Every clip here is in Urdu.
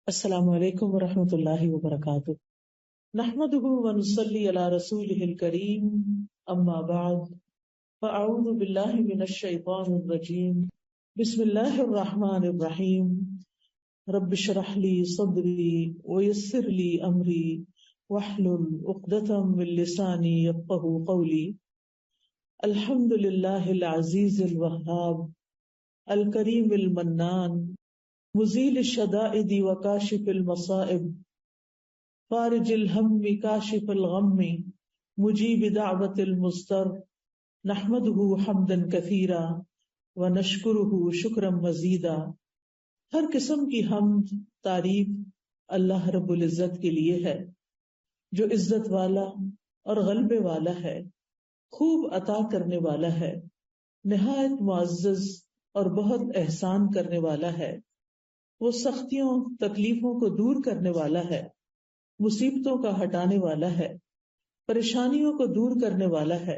السلام علیکم ورحمۃ اللہ وبرکاتہ۔ نحمده ونصلی علی رسوله الکریم، اما بعد فاعوذ باللہ من الشیطان الرجیم، بسم اللہ الرحمن الرحیم۔ رب اشرح لی صدری ویسر لی امری واحلل عقدۃ من لسانی یفقهوا قولی۔ الحمد للہ العزیز الوہاب الکریم المنان، مزیل الشدائد وکاشف المصائب، فارج الہم کاشف الغم، مجیب دعوت المضطر، نحمدہ حمدا کثیرا ونشکرہ شکرا مزیدا۔ ہر قسم کی حمد تعریف اللہ رب العزت کے لیے ہے، جو عزت والا اور غلبے والا ہے، خوب عطا کرنے والا ہے، نہایت معزز اور بہت احسان کرنے والا ہے۔ وہ سختیوں تکلیفوں کو دور کرنے والا ہے، مصیبتوں کا ہٹانے والا ہے، پریشانیوں کو دور کرنے والا ہے،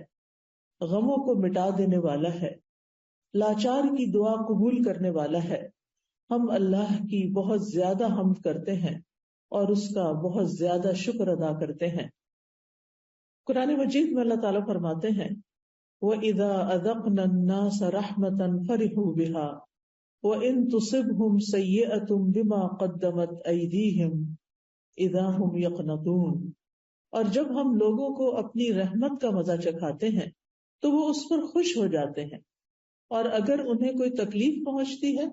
غموں کو مٹا دینے والا ہے، لاچار کی دعا قبول کرنے والا ہے۔ ہم اللہ کی بہت زیادہ حمد کرتے ہیں اور اس کا بہت زیادہ شکر ادا کرتے ہیں۔ قرآن مجید میں اللہ تعالیٰ فرماتے ہیں وَإِذَا أَذَقْنَا النَّاسَ رَحْمَةً فَرِحُوا بِهَا وَإِن تُصِبْهُمْ سَيِّئَةٌ بِمَا قَدَّمَتْ أَيْدِيهِمْ إِذَا هُمْ يَقْنَطُونَ۔ اور جب ہم لوگوں کو اپنی رحمت کا مزہ چکھاتے ہیں تو وہ اس پر خوش ہو جاتے ہیں، اور اگر انہیں کوئی تکلیف پہنچتی ہے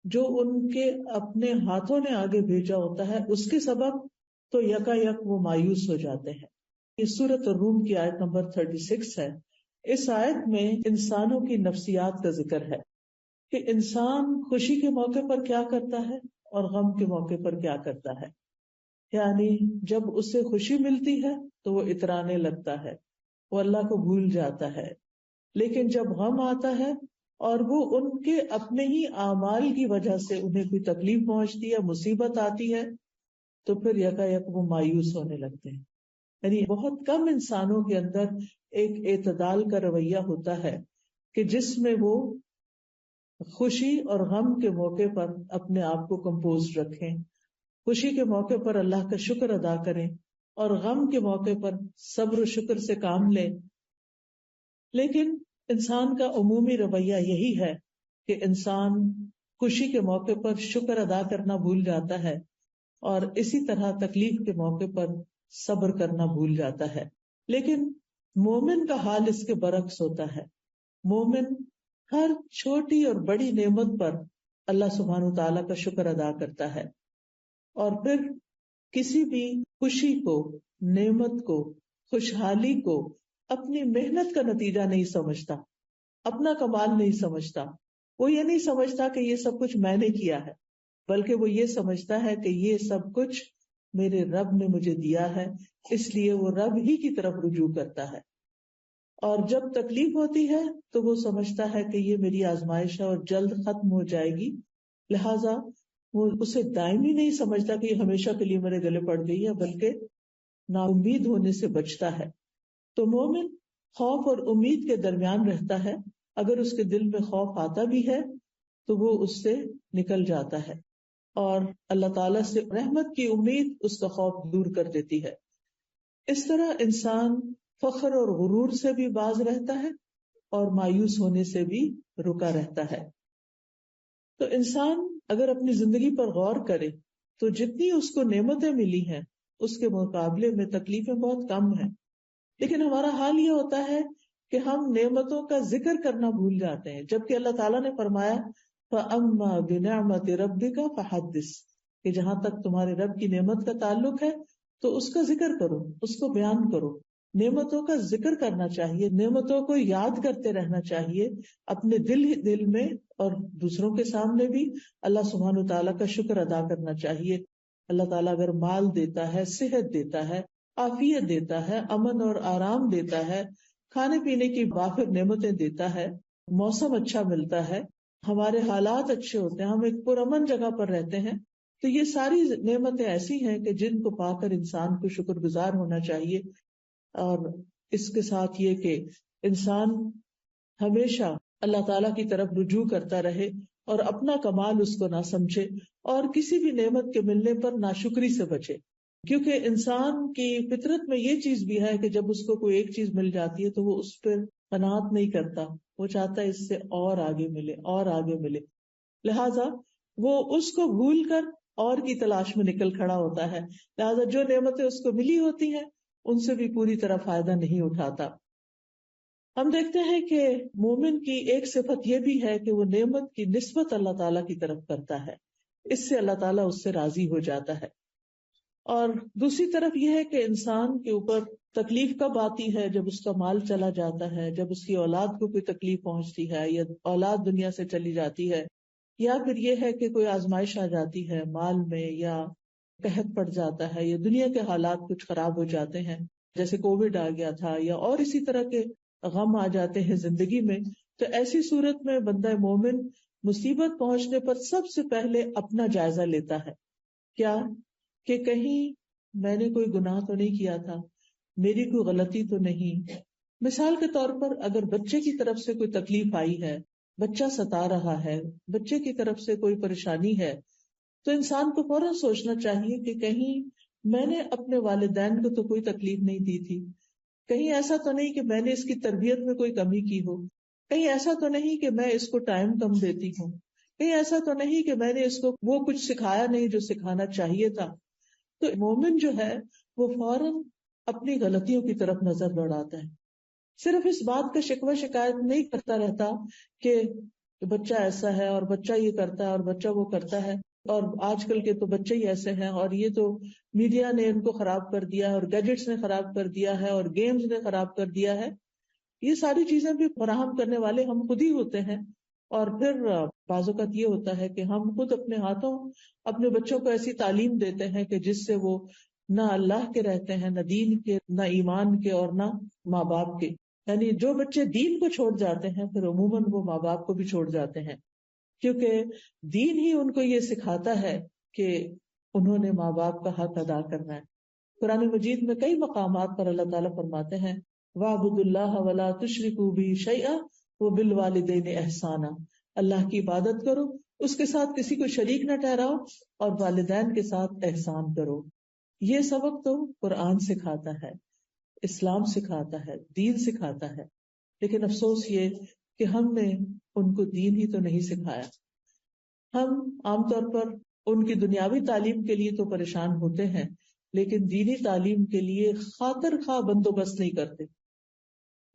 جو ان کے اپنے ہاتھوں نے آگے بھیجا ہوتا ہے اس کے سبب، تو یکا یک وہ مایوس ہو جاتے ہیں۔ یہ سورۃ الروم کی آیت نمبر 36 ہے۔ اس آیت میں انسانوں کی نفسیات کا ذکر ہے کہ انسان خوشی کے موقع پر کیا کرتا ہے اور غم کے موقع پر کیا کرتا ہے۔ یعنی جب اسے خوشی ملتی ہے تو وہ اترانے لگتا ہے، وہ اللہ کو بھول جاتا ہے، لیکن جب غم آتا ہے اور وہ ان کے اپنے ہی اعمال کی وجہ سے انہیں کوئی تکلیف پہنچتی ہے، مصیبت آتی ہے، تو پھر یکا یک وہ مایوس ہونے لگتے ہیں۔ یعنی بہت کم انسانوں کے اندر ایک اعتدال کا رویہ ہوتا ہے کہ جس میں وہ خوشی اور غم کے موقع پر اپنے آپ کو کمپوز رکھیں، خوشی کے موقع پر اللہ کا شکر ادا کریں اور غم کے موقع پر صبر و شکر سے کام لیں۔ لیکن انسان کا عمومی رویہ یہی ہے کہ انسان خوشی کے موقع پر شکر ادا کرنا بھول جاتا ہے اور اسی طرح تکلیف کے موقع پر صبر کرنا بھول جاتا ہے۔ لیکن مومن کا حال اس کے برعکس ہوتا ہے۔ مومن ہر چھوٹی اور بڑی نعمت پر اللہ سبحانہ وتعالیٰ کا شکر ادا کرتا ہے، اور پھر کسی بھی خوشی کو، نعمت کو، خوشحالی کو اپنی محنت کا نتیجہ نہیں سمجھتا، اپنا کمال نہیں سمجھتا۔ وہ یہ نہیں سمجھتا کہ یہ سب کچھ میں نے کیا ہے، بلکہ وہ یہ سمجھتا ہے کہ یہ سب کچھ میرے رب نے مجھے دیا ہے، اس لیے وہ رب ہی کی طرف رجوع کرتا ہے۔ اور جب تکلیف ہوتی ہے تو وہ سمجھتا ہے کہ یہ میری آزمائش ہے اور جلد ختم ہو جائے گی، لہٰذا وہ اسے دائمی نہیں سمجھتا کہ یہ ہمیشہ کے لیے میرے گلے پڑ گئی ہے، بلکہ نا امید ہونے سے بچتا ہے۔ تو مومن خوف اور امید کے درمیان رہتا ہے۔ اگر اس کے دل میں خوف آتا بھی ہے تو وہ اس سے نکل جاتا ہے، اور اللہ تعالیٰ سے رحمت کی امید اس کا خوف دور کر دیتی ہے۔ اس طرح انسان فخر اور غرور سے بھی باز رہتا ہے اور مایوس ہونے سے بھی رکا رہتا ہے۔ تو انسان اگر اپنی زندگی پر غور کرے تو جتنی اس کو نعمتیں ملی ہیں اس کے مقابلے میں تکلیفیں بہت کم ہیں، لیکن ہمارا حال یہ ہوتا ہے کہ ہم نعمتوں کا ذکر کرنا بھول جاتے ہیں، جبکہ اللہ تعالیٰ نے فرمایا فَأَمَّا بِنِعْمَةِ رَبِّكَ فَحَدِّثْ، کہ جہاں تک تمہارے رب کی نعمت کا تعلق ہے تو اس کا ذکر کرو، اس کو بیان کرو۔ نعمتوں کا ذکر کرنا چاہیے، نعمتوں کو یاد کرتے رہنا چاہیے، اپنے دل میں اور دوسروں کے سامنے بھی اللہ سبحانہ وتعالیٰ کا شکر ادا کرنا چاہیے۔ اللہ تعالیٰ اگر مال دیتا ہے، صحت دیتا ہے، عافیت دیتا ہے، امن اور آرام دیتا ہے، کھانے پینے کی وافر نعمتیں دیتا ہے، موسم اچھا ملتا ہے، ہمارے حالات اچھے ہوتے ہیں، ہم ایک پرامن جگہ پر رہتے ہیں، تو یہ ساری نعمتیں ایسی ہیں کہ جن کو پا کر انسان کو شکر گزار ہونا چاہیے۔ اور اس کے ساتھ یہ کہ انسان ہمیشہ اللہ تعالیٰ کی طرف رجوع کرتا رہے اور اپنا کمال اس کو نہ سمجھے، اور کسی بھی نعمت کے ملنے پر ناشکری سے بچے، کیونکہ انسان کی فطرت میں یہ چیز بھی ہے کہ جب اس کو کوئی ایک چیز مل جاتی ہے تو وہ اس پر قناعت نہیں کرتا، وہ چاہتا ہے اس سے اور آگے ملے اور آگے ملے، لہذا وہ اس کو بھول کر اور کی تلاش میں نکل کھڑا ہوتا ہے، لہذا جو نعمتیں اس کو ملی ہوتی ہیں ان سے بھی پوری طرح فائدہ نہیں اٹھاتا۔ ہم دیکھتے ہیں کہ مومن کی ایک صفت یہ بھی ہے کہ وہ نعمت کی نسبت اللہ تعالیٰ کی طرف کرتا ہے، اس سے اللہ تعالیٰ اس سے راضی ہو جاتا ہے۔ اور دوسری طرف یہ ہے کہ انسان کے اوپر تکلیف کب آتی ہے؟ جب اس کا مال چلا جاتا ہے، جب اس کی اولاد کو کوئی تکلیف پہنچتی ہے، یا اولاد دنیا سے چلی جاتی ہے، یا پھر یہ ہے کہ کوئی آزمائش آ جاتی ہے مال میں، یا قحط پڑ جاتا ہے، یا دنیا کے حالات کچھ خراب ہو جاتے ہیں جیسے کووڈ آ گیا تھا، یا اور اسی طرح کے غم آ جاتے ہیں زندگی میں، تو ایسی صورت میں بندہ مومن مصیبت پہنچنے پر سب سے پہلے اپنا جائزہ لیتا ہے، کیا کہ کہیں میں نے کوئی گناہ تو نہیں کیا تھا، میری کوئی غلطی تو نہیں۔ مثال کے طور پر اگر بچے کی طرف سے کوئی تکلیف آئی ہے، بچہ ستا رہا ہے، بچے کی طرف سے کوئی پریشانی ہے، تو انسان کو فوراً سوچنا چاہیے کہ کہیں میں نے اپنے والدین کو تو کوئی تکلیف نہیں دی تھی، کہیں ایسا تو نہیں کہ میں نے اس کی تربیت میں کوئی کمی کی ہو، کہیں ایسا تو نہیں کہ میں اس کو ٹائم کم دیتی ہوں، کہیں ایسا تو نہیں کہ میں نے اس کو وہ کچھ سکھایا نہیں جو سکھانا چاہیے تھا۔ تو مومن جو ہے وہ فوراً اپنی غلطیوں کی طرف نظر دوڑاتا ہے، صرف اس بات کا شکوہ شکایت نہیں کرتا رہتا کہ بچہ ایسا ہے اور بچہ یہ کرتا ہے اور بچہ وہ کرتا ہے، اور آج کل کے تو بچے ہی ایسے ہیں، اور یہ تو میڈیا نے ان کو خراب کر دیا ہے، اور گیجٹس نے خراب کر دیا ہے، اور گیمز نے خراب کر دیا ہے۔ یہ ساری چیزیں بھی فراہم کرنے والے ہم خود ہی ہوتے ہیں، اور پھر بعض اوقات یہ ہوتا ہے کہ ہم خود اپنے ہاتھوں اپنے بچوں کو ایسی تعلیم دیتے ہیں کہ جس سے وہ نہ اللہ کے رہتے ہیں، نہ دین کے، نہ ایمان کے، اور نہ ماں باپ کے۔ یعنی جو بچے دین کو چھوڑ جاتے ہیں پھر عموماً وہ ماں باپ کو بھی چھوڑ جاتے ہیں، کیونکہ دین ہی ان کو یہ سکھاتا ہے کہ انہوں نے ماں باپ کا حق ادا کرنا ہے۔ قرآن مجید میں کئی مقامات پر اللہ تعالیٰ فرماتے ہیں وَاعْبُدُوا اللَّهَ وَلَا تُشْرِكُوا بِهِ شَيْئًا وَبِالْوَالِدَيْنِ إِحْسَانًا، اللہ کی عبادت کرو، اس کے ساتھ کسی کو شریک نہ ٹھہراؤ، اور والدین کے ساتھ احسان کرو۔ یہ سبق تو قرآن سکھاتا ہے، اسلام سکھاتا ہے، دین سکھاتا ہے، لیکن افسوس یہ کہ ہم نے ان کو دین ہی تو نہیں سکھایا۔ ہم عام طور پر ان کی دنیاوی تعلیم کے لیے تو پریشان ہوتے ہیں، لیکن دینی تعلیم کے لیے خاطر خواہ بندوبست نہیں کرتے۔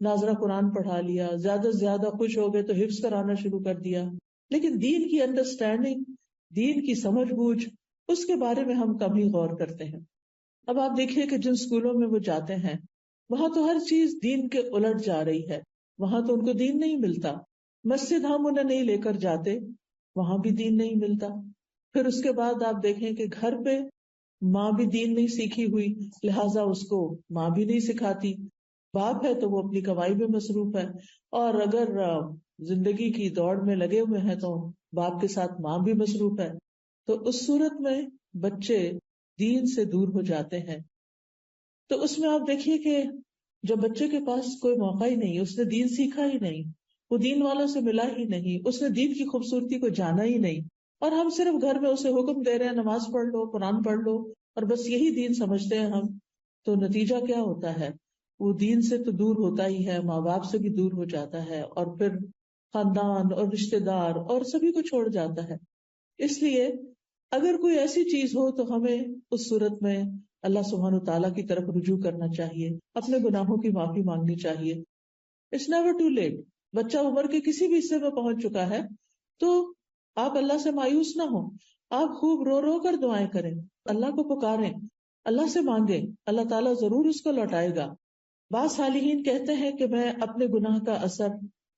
ناظرہ قرآن پڑھا لیا، زیادہ سے زیادہ خوش ہو گئے تو حفظ کرانا شروع کر دیا، لیکن دین کی انڈرسٹینڈنگ، دین کی سمجھ بوجھ، اس کے بارے میں ہم کم ہی غور کرتے ہیں۔ اب آپ دیکھیے کہ جن اسکولوں میں وہ جاتے ہیں وہاں تو ہر چیز دین کے الٹ جا رہی ہے، وہاں تو ان کو دین نہیں ملتا۔ مسجد ہم انہیں نہیں لے کر جاتے، وہاں بھی دین نہیں ملتا۔ پھر اس کے بعد آپ دیکھیں کہ گھر پہ ماں بھی دین نہیں سیکھی ہوئی، لہٰذا اس کو ماں بھی نہیں سکھاتی، باپ ہے تو وہ اپنی کمائی میں مصروف ہے، اور اگر زندگی کی دوڑ میں لگے ہوئے ہیں تو باپ کے ساتھ ماں بھی مصروف ہے، تو اس صورت میں بچے دین سے دور ہو جاتے ہیں۔ تو اس میں آپ دیکھیے کہ جب بچے کے پاس کوئی موقع ہی نہیں، اس نے دین سیکھا ہی نہیں، وہ دین والوں سے ملا ہی نہیں، اس نے دین کی خوبصورتی کو جانا ہی نہیں، اور ہم صرف گھر میں اسے حکم دے رہے ہیں نماز پڑھ لو، قرآن پڑھ لو، اور بس یہی دین سمجھتے ہیں ہم، تو نتیجہ کیا ہوتا ہے؟ وہ دین سے تو دور ہوتا ہی ہے، ماں باپ سے بھی دور ہو جاتا ہے، اور پھر خاندان اور رشتے دار اور سبھی کو چھوڑ جاتا ہے۔ اس لیے اگر کوئی ایسی چیز ہو تو ہمیں اس صورت میں اللہ سبحانہ تعالیٰ کی طرف رجوع کرنا چاہیے، اپنے گناہوں کی معافی مانگنی چاہیے۔ It's never too late. بچہ عمر کے کسی بھی حصے میں پہنچ چکا ہے تو آپ اللہ سے مایوس نہ ہوں، آپ خوب رو رو کر دعائیں کریں، اللہ کو پکاریں، اللہ سے مانگیں، اللہ تعالیٰ ضرور اس کو لوٹائے گا۔ بعض صالحین کہتے ہیں کہ میں اپنے گناہ کا اثر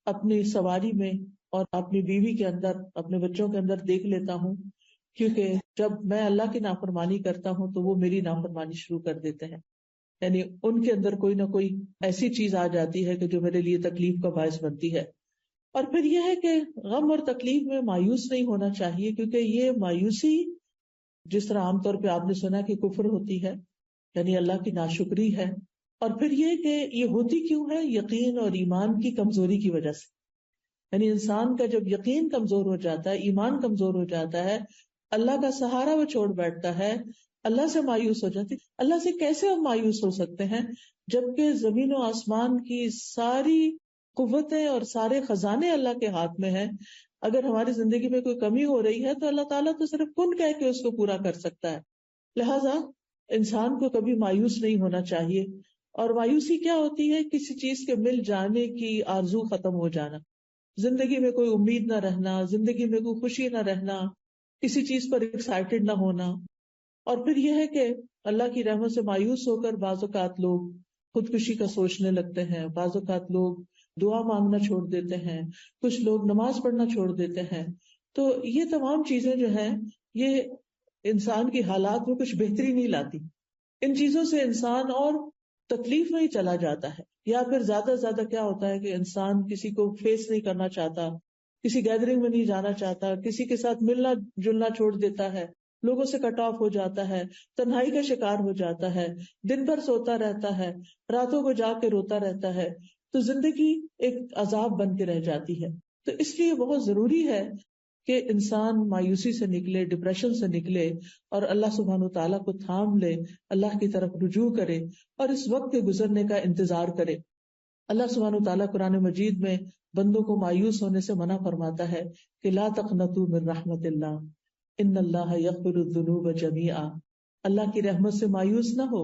اپنی سواری میں اور اپنی بیوی کے اندر، اپنے بچوں کے اندر دیکھ لیتا ہوں، کیونکہ جب میں اللہ کی نافرمانی کرتا ہوں تو وہ میری نافرمانی شروع کر دیتے ہیں، یعنی ان کے اندر کوئی نہ کوئی ایسی چیز آ جاتی ہے کہ جو میرے لیے تکلیف کا باعث بنتی ہے۔ اور پھر یہ ہے کہ غم اور تکلیف میں مایوس نہیں ہونا چاہیے، کیونکہ یہ مایوسی جس طرح عام طور پہ آپ نے سنا کہ کفر ہوتی ہے، یعنی اللہ کی ناشکری ہے، اور پھر یہ کہ یہ ہوتی کیوں ہے؟ یقین اور ایمان کی کمزوری کی وجہ سے۔ یعنی انسان کا جب یقین کمزور ہو جاتا ہے، ایمان کمزور ہو جاتا ہے، اللہ کا سہارا وہ چھوڑ بیٹھتا ہے، اللہ سے مایوس ہو جاتی. اللہ سے کیسے ہم مایوس ہو سکتے ہیں جبکہ زمین و آسمان کی ساری قوتیں اور سارے خزانے اللہ کے ہاتھ میں ہیں. اگر ہماری زندگی میں کوئی کمی ہو رہی ہے تو اللہ تعالیٰ تو صرف کن کہہ کے اس کو پورا کر سکتا ہے. لہذا انسان کو کبھی مایوس نہیں ہونا چاہیے. اور مایوسی کیا ہوتی ہے؟ کسی چیز کے مل جانے کی آرزو ختم ہو جانا، زندگی میں کوئی امید نہ رہنا، زندگی میں کوئی خوشی نہ رہنا، کسی چیز پر ایکسائٹیڈ نہ ہونا. اور پھر یہ ہے کہ اللہ کی رحمت سے مایوس ہو کر بعض اوقات لوگ خودکشی کا سوچنے لگتے ہیں، بعض اوقات لوگ دعا مانگنا چھوڑ دیتے ہیں، کچھ لوگ نماز پڑھنا چھوڑ دیتے ہیں. تو یہ تمام چیزیں جو ہیں یہ انسان کی حالات میں کچھ بہتری نہیں لاتی. ان چیزوں سے انسان اور تکلیف میں ہی چلا جاتا ہے. یا پھر زیادہ سے زیادہ کیا ہوتا ہے کہ انسان کسی کو فیس نہیں کرنا چاہتا، کسی گیدرنگ میں نہیں جانا چاہتا، کسی کے ساتھ ملنا جلنا چھوڑ دیتا ہے، لوگوں سے کٹ آف ہو جاتا ہے، تنہائی کا شکار ہو جاتا ہے، دن بھر سوتا رہتا ہے، راتوں کو جا کے روتا رہتا ہے. تو زندگی ایک عذاب بن کے رہ جاتی ہے. تو اس لیے بہت ضروری ہے کہ انسان مایوسی سے نکلے، ڈپریشن سے نکلے اور اللہ سبحانہ و تعالیٰ کو تھام لے، اللہ کی طرف رجوع کرے اور اس وقت کے گزرنے کا انتظار کرے. اللہ سبحانہ و تعالیٰ قرآن مجید میں بندوں کو مایوس ہونے سے منع فرماتا ہے کہ لا تقنطوا من رحمت اللہ ان اللہ یغفر الذنوب جميعا. اللہ کی رحمت سے مایوس نہ ہو.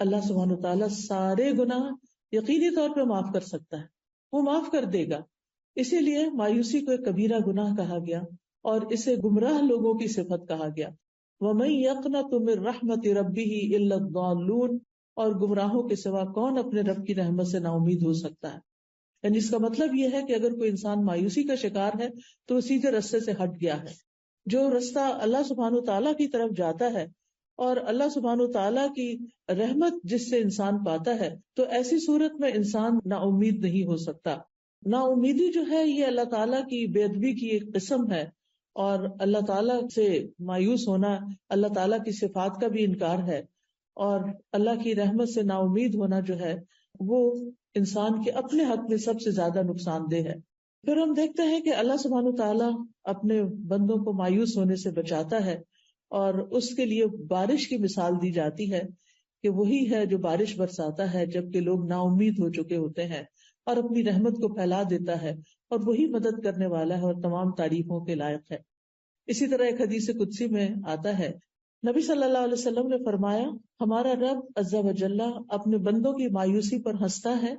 اللہ سبحانہ و تعالیٰ سارے گناہ یقینی طور پہ معاف کر سکتا ہے، وہ معاف کر دے گا. اسی لیے مایوسی کو ایک کبیرہ گناہ کہا گیا اور اسے گمراہ لوگوں کی صفت کہا گیا. وَمَن يَقْنَطُ مِن رَحْمَتِ رَبِّهِ إِلَّا الضَّالُّونَ. اور گمراہوں کے سوا کون اپنے رب کی رحمت سے نا امید ہو سکتا ہے. یعنی اس کا مطلب یہ ہے کہ اگر کوئی انسان مایوسی کا شکار ہے تو وہ سیدھے رستے سے ہٹ گیا ہے. جو رستہ اللہ سبحانہ تعالیٰ کی طرف جاتا ہے اور اللہ سبحانہ تعالیٰ کی رحمت جس سے انسان پاتا ہے، تو ایسی صورت میں انسان نا امید نہیں ہو سکتا. نا امیدی جو ہے یہ اللہ تعالیٰ کی بے ادبی کی ایک قسم ہے، اور اللہ تعالیٰ سے مایوس ہونا اللہ تعالیٰ کی صفات کا بھی انکار ہے. اور اللہ کی رحمت سے نا امید ہونا جو ہے وہ انسان کے اپنے حق میں سب سے زیادہ نقصان دہ ہے. پھر ہم دیکھتے ہیں کہ اللہ سبحانہ تعالیٰ اپنے بندوں کو مایوس ہونے سے بچاتا ہے، اور اس کے لیے بارش کی مثال دی جاتی ہے کہ وہی ہے جو بارش برساتا ہے جبکہ لوگ نا امید ہو چکے ہوتے ہیں، اور اپنی رحمت کو پھیلا دیتا ہے، اور وہی مدد کرنے والا ہے اور تمام تعریفوں کے لائق ہے. اسی طرح ایک حدیث قدسی میں آتا ہے، نبی صلی اللہ علیہ وسلم نے فرمایا، ہمارا رب عز و جل اپنے بندوں کی مایوسی پر ہنستا ہے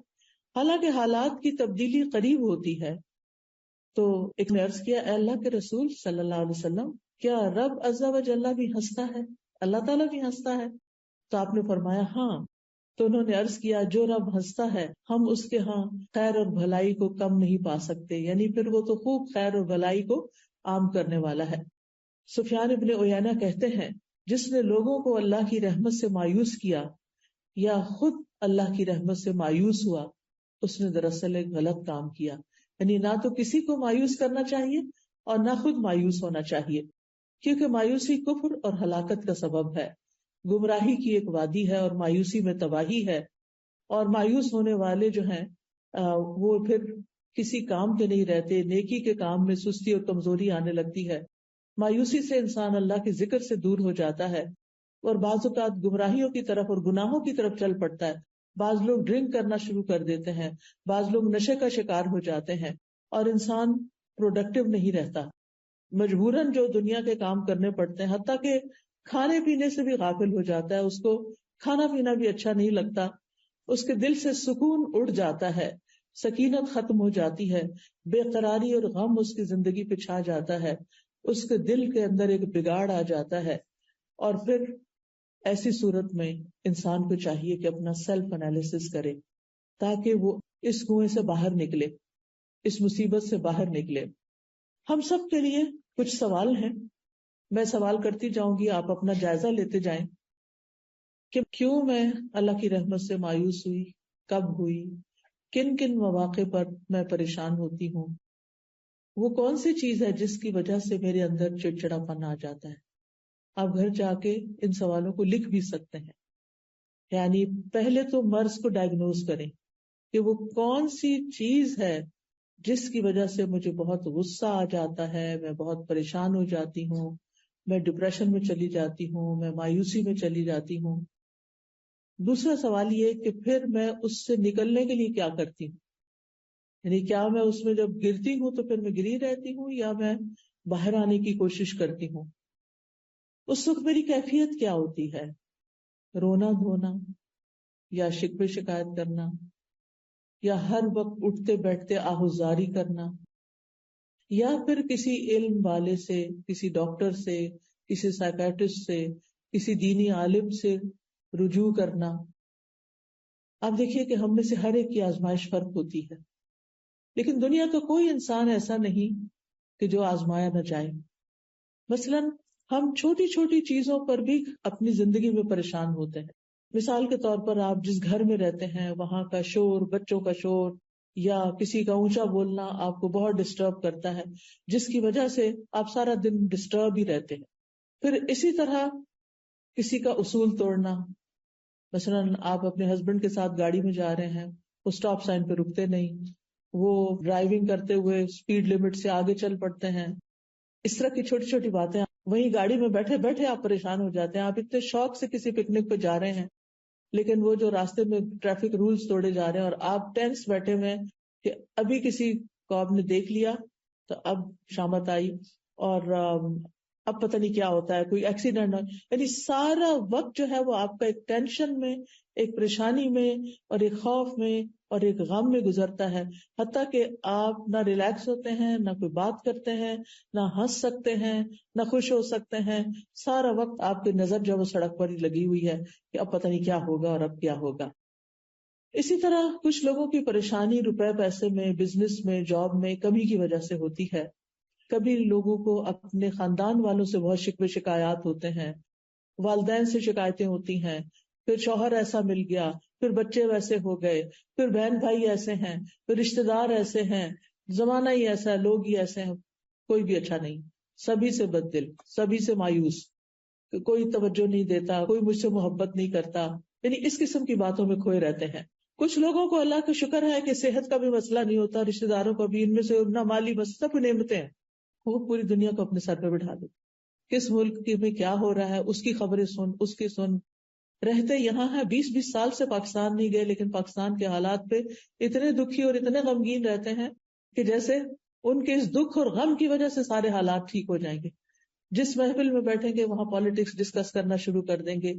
حالانکہ حالات کی تبدیلی قریب ہوتی ہے. تو ایک نے عرض کیا، اے اللہ کے رسول صلی اللہ علیہ وسلم، کیا رب عز و جل بھی ہنستا ہے؟ اللہ تعالیٰ بھی ہنستا ہے؟ تو آپ نے فرمایا ہاں. تو انہوں نے عرض کیا، جو رب ہنستا ہے ہم اس کے ہاں خیر اور بھلائی کو کم نہیں پا سکتے، یعنی پھر وہ تو خوب خیر اور بھلائی کو عام کرنے والا ہے. سفیان ابن عیینہ کہتے ہیں، جس نے لوگوں کو اللہ کی رحمت سے مایوس کیا یا خود اللہ کی رحمت سے مایوس ہوا، اس نے دراصل ایک غلط کام کیا. یعنی نہ تو کسی کو مایوس کرنا چاہیے اور نہ خود مایوس ہونا چاہیے، کیونکہ مایوسی کفر اور ہلاکت کا سبب ہے، گمراہی کی ایک وادی ہے اور مایوسی میں تباہی ہے. اور مایوس ہونے والے جو ہیں وہ پھر کسی کام کے نہیں رہتے، نیکی کے کام میں سستی اور کمزوری آنے لگتی ہے. مایوسی سے انسان اللہ کے ذکر سے دور ہو جاتا ہے اور بعض اوقات گمراہیوں کی طرف اور گناہوں کی طرف چل پڑتا ہے. بعض لوگ ڈرنک کرنا شروع کر دیتے ہیں، بعض لوگ نشے کا شکار ہو جاتے ہیں، اور انسان پروڈکٹیو نہیں رہتا. مجبوراً جو دنیا کے کام کرنے پڑتے ہیں، حتیٰ کہ کھانے پینے سے بھی غافل ہو جاتا ہے، اس کو کھانا پینا بھی اچھا نہیں لگتا، اس کے دل سے سکون اڑ جاتا ہے، سکینت ختم ہو جاتی ہے، بے قراری اور غم اس کی زندگی پہ چھا جاتا ہے، اس کے دل کے اندر ایک بگاڑ آ جاتا ہے. اور پھر ایسی صورت میں انسان کو چاہیے کہ اپنا سیلف انالیسس کرے تاکہ وہ اس کنویں سے باہر نکلے، اس مصیبت سے باہر نکلے. ہم سب کے لیے کچھ سوال ہیں، میں سوال کرتی جاؤں گی، آپ اپنا جائزہ لیتے جائیں کہ کیوں میں اللہ کی رحمت سے مایوس ہوئی، کب ہوئی، کن کن مواقع پر میں پریشان ہوتی ہوں، وہ کون سی چیز ہے جس کی وجہ سے میرے اندر چڑچڑا پن آ جاتا ہے. آپ گھر جا کے ان سوالوں کو لکھ بھی سکتے ہیں. یعنی پہلے تو مرض کو ڈائگنوز کریں کہ وہ کون سی چیز ہے جس کی وجہ سے مجھے بہت غصہ آ جاتا ہے، میں بہت پریشان ہو جاتی ہوں، میں ڈپریشن میں چلی جاتی ہوں، میں مایوسی میں چلی جاتی ہوں. دوسرا سوال یہ کہ پھر میں اس سے نکلنے کے لیے کیا کرتی ہوں، یعنی کیا میں اس میں جب گرتی ہوں تو پھر میں گری رہتی ہوں یا میں باہر آنے کی کوشش کرتی ہوں. اس وقت میری کیفیت کیا ہوتی ہے؟ رونا دھونا، یا شکوے شکایت کرنا، یا ہر وقت اٹھتے بیٹھتے آہوزاری کرنا، یا پھر کسی علم والے سے، کسی ڈاکٹر سے، کسی سائیکیٹرسٹ سے، کسی دینی عالم سے رجوع کرنا. آپ دیکھیے کہ ہم میں سے ہر ایک کی آزمائش فرق ہوتی ہے، لیکن دنیا کا کوئی انسان ایسا نہیں کہ جو آزمایا نہ جائے. مثلاً ہم چھوٹی چھوٹی چیزوں پر بھی اپنی زندگی میں پریشان ہوتے ہیں. مثال کے طور پر آپ جس گھر میں رہتے ہیں وہاں کا شور، بچوں کا شور یا کسی کا اونچا بولنا آپ کو بہت ڈسٹرب کرتا ہے، جس کی وجہ سے آپ سارا دن ڈسٹرب ہی رہتے ہیں. پھر اسی طرح کسی کا اصول توڑنا، مثلاً آپ اپنے ہسبینڈ کے ساتھ گاڑی میں جا رہے ہیں، وہ اسٹاپ سائن پہ رکتے نہیں، وہ ڈرائیونگ کرتے ہوئے اسپیڈ لمٹ سے آگے چل پڑتے ہیں. اس طرح کی چھوٹی چھوٹی باتیں، وہیں گاڑی میں بیٹھے بیٹھے آپ پریشان ہو جاتے ہیں. آپ اتنے شوق سے کسی پکنک پہ جا رہے ہیں لیکن وہ جو راستے میں ٹریفک رولز توڑے جا رہے ہیں اور آپ ٹینس بیٹھے ہوئے ہیں کہ ابھی کسی کو آپ نے دیکھ لیا تو اب شامت آئی اور اب پتہ نہیں کیا ہوتا ہے، کوئی ایکسیڈنٹ ہو. یعنی سارا وقت جو ہے وہ آپ کا ایک ٹینشن میں، ایک پریشانی میں اور ایک خوف میں اور ایک غم میں گزرتا ہے، حتیٰ کہ آپ نہ ریلیکس ہوتے ہیں، نہ کوئی بات کرتے ہیں، نہ ہنس سکتے ہیں، نہ خوش ہو سکتے ہیں. سارا وقت آپ کی نظر جو وہ سڑک پر ہی لگی ہوئی ہے کہ اب پتہ نہیں کیا ہوگا اور اب کیا ہوگا. اسی طرح کچھ لوگوں کی پریشانی روپے پیسے میں، بزنس میں، جاب میں کمی کی وجہ سے ہوتی ہے. کبھی لوگوں کو اپنے خاندان والوں سے بہت شکوے شکایات ہوتے ہیں، والدین سے شکایتیں ہوتی ہیں، پھر شوہر ایسا مل گیا، پھر بچے ویسے ہو گئے، پھر بہن بھائی ایسے ہیں، پھر رشتے دار ایسے ہیں، زمانہ ہی ایسا ہے، لوگ ہی ایسے ہیں، کوئی بھی اچھا نہیں، سبھی سے بد دل، سبھی سے مایوس، کوئی توجہ نہیں دیتا، کوئی مجھ سے محبت نہیں کرتا. یعنی اس قسم کی باتوں میں کھوئے رہتے ہیں. کچھ لوگوں کو اللہ کا شکر ہے کہ صحت کا بھی مسئلہ نہیں ہوتا، رشتے داروں کا بھی، ان میں سے نہ مالی بس سب نعمتیں ہیں، وہ پوری دنیا کو اپنے سر پہ بٹھا دیتے. کس ملک میں کیا ہو رہا ہے اس کی خبریں سن، اس کی سن. رہتے یہاں ہے، 20 سال سے پاکستان نہیں گئے، لیکن پاکستان کے حالات پہ اتنے دکھی اور اتنے غمگین رہتے ہیں کہ جیسے ان کے اس دکھ اور غم کی وجہ سے سارے حالات ٹھیک ہو جائیں گے. جس محفل میں بیٹھیں گے وہاں پالیٹکس ڈسکس کرنا شروع کر دیں گے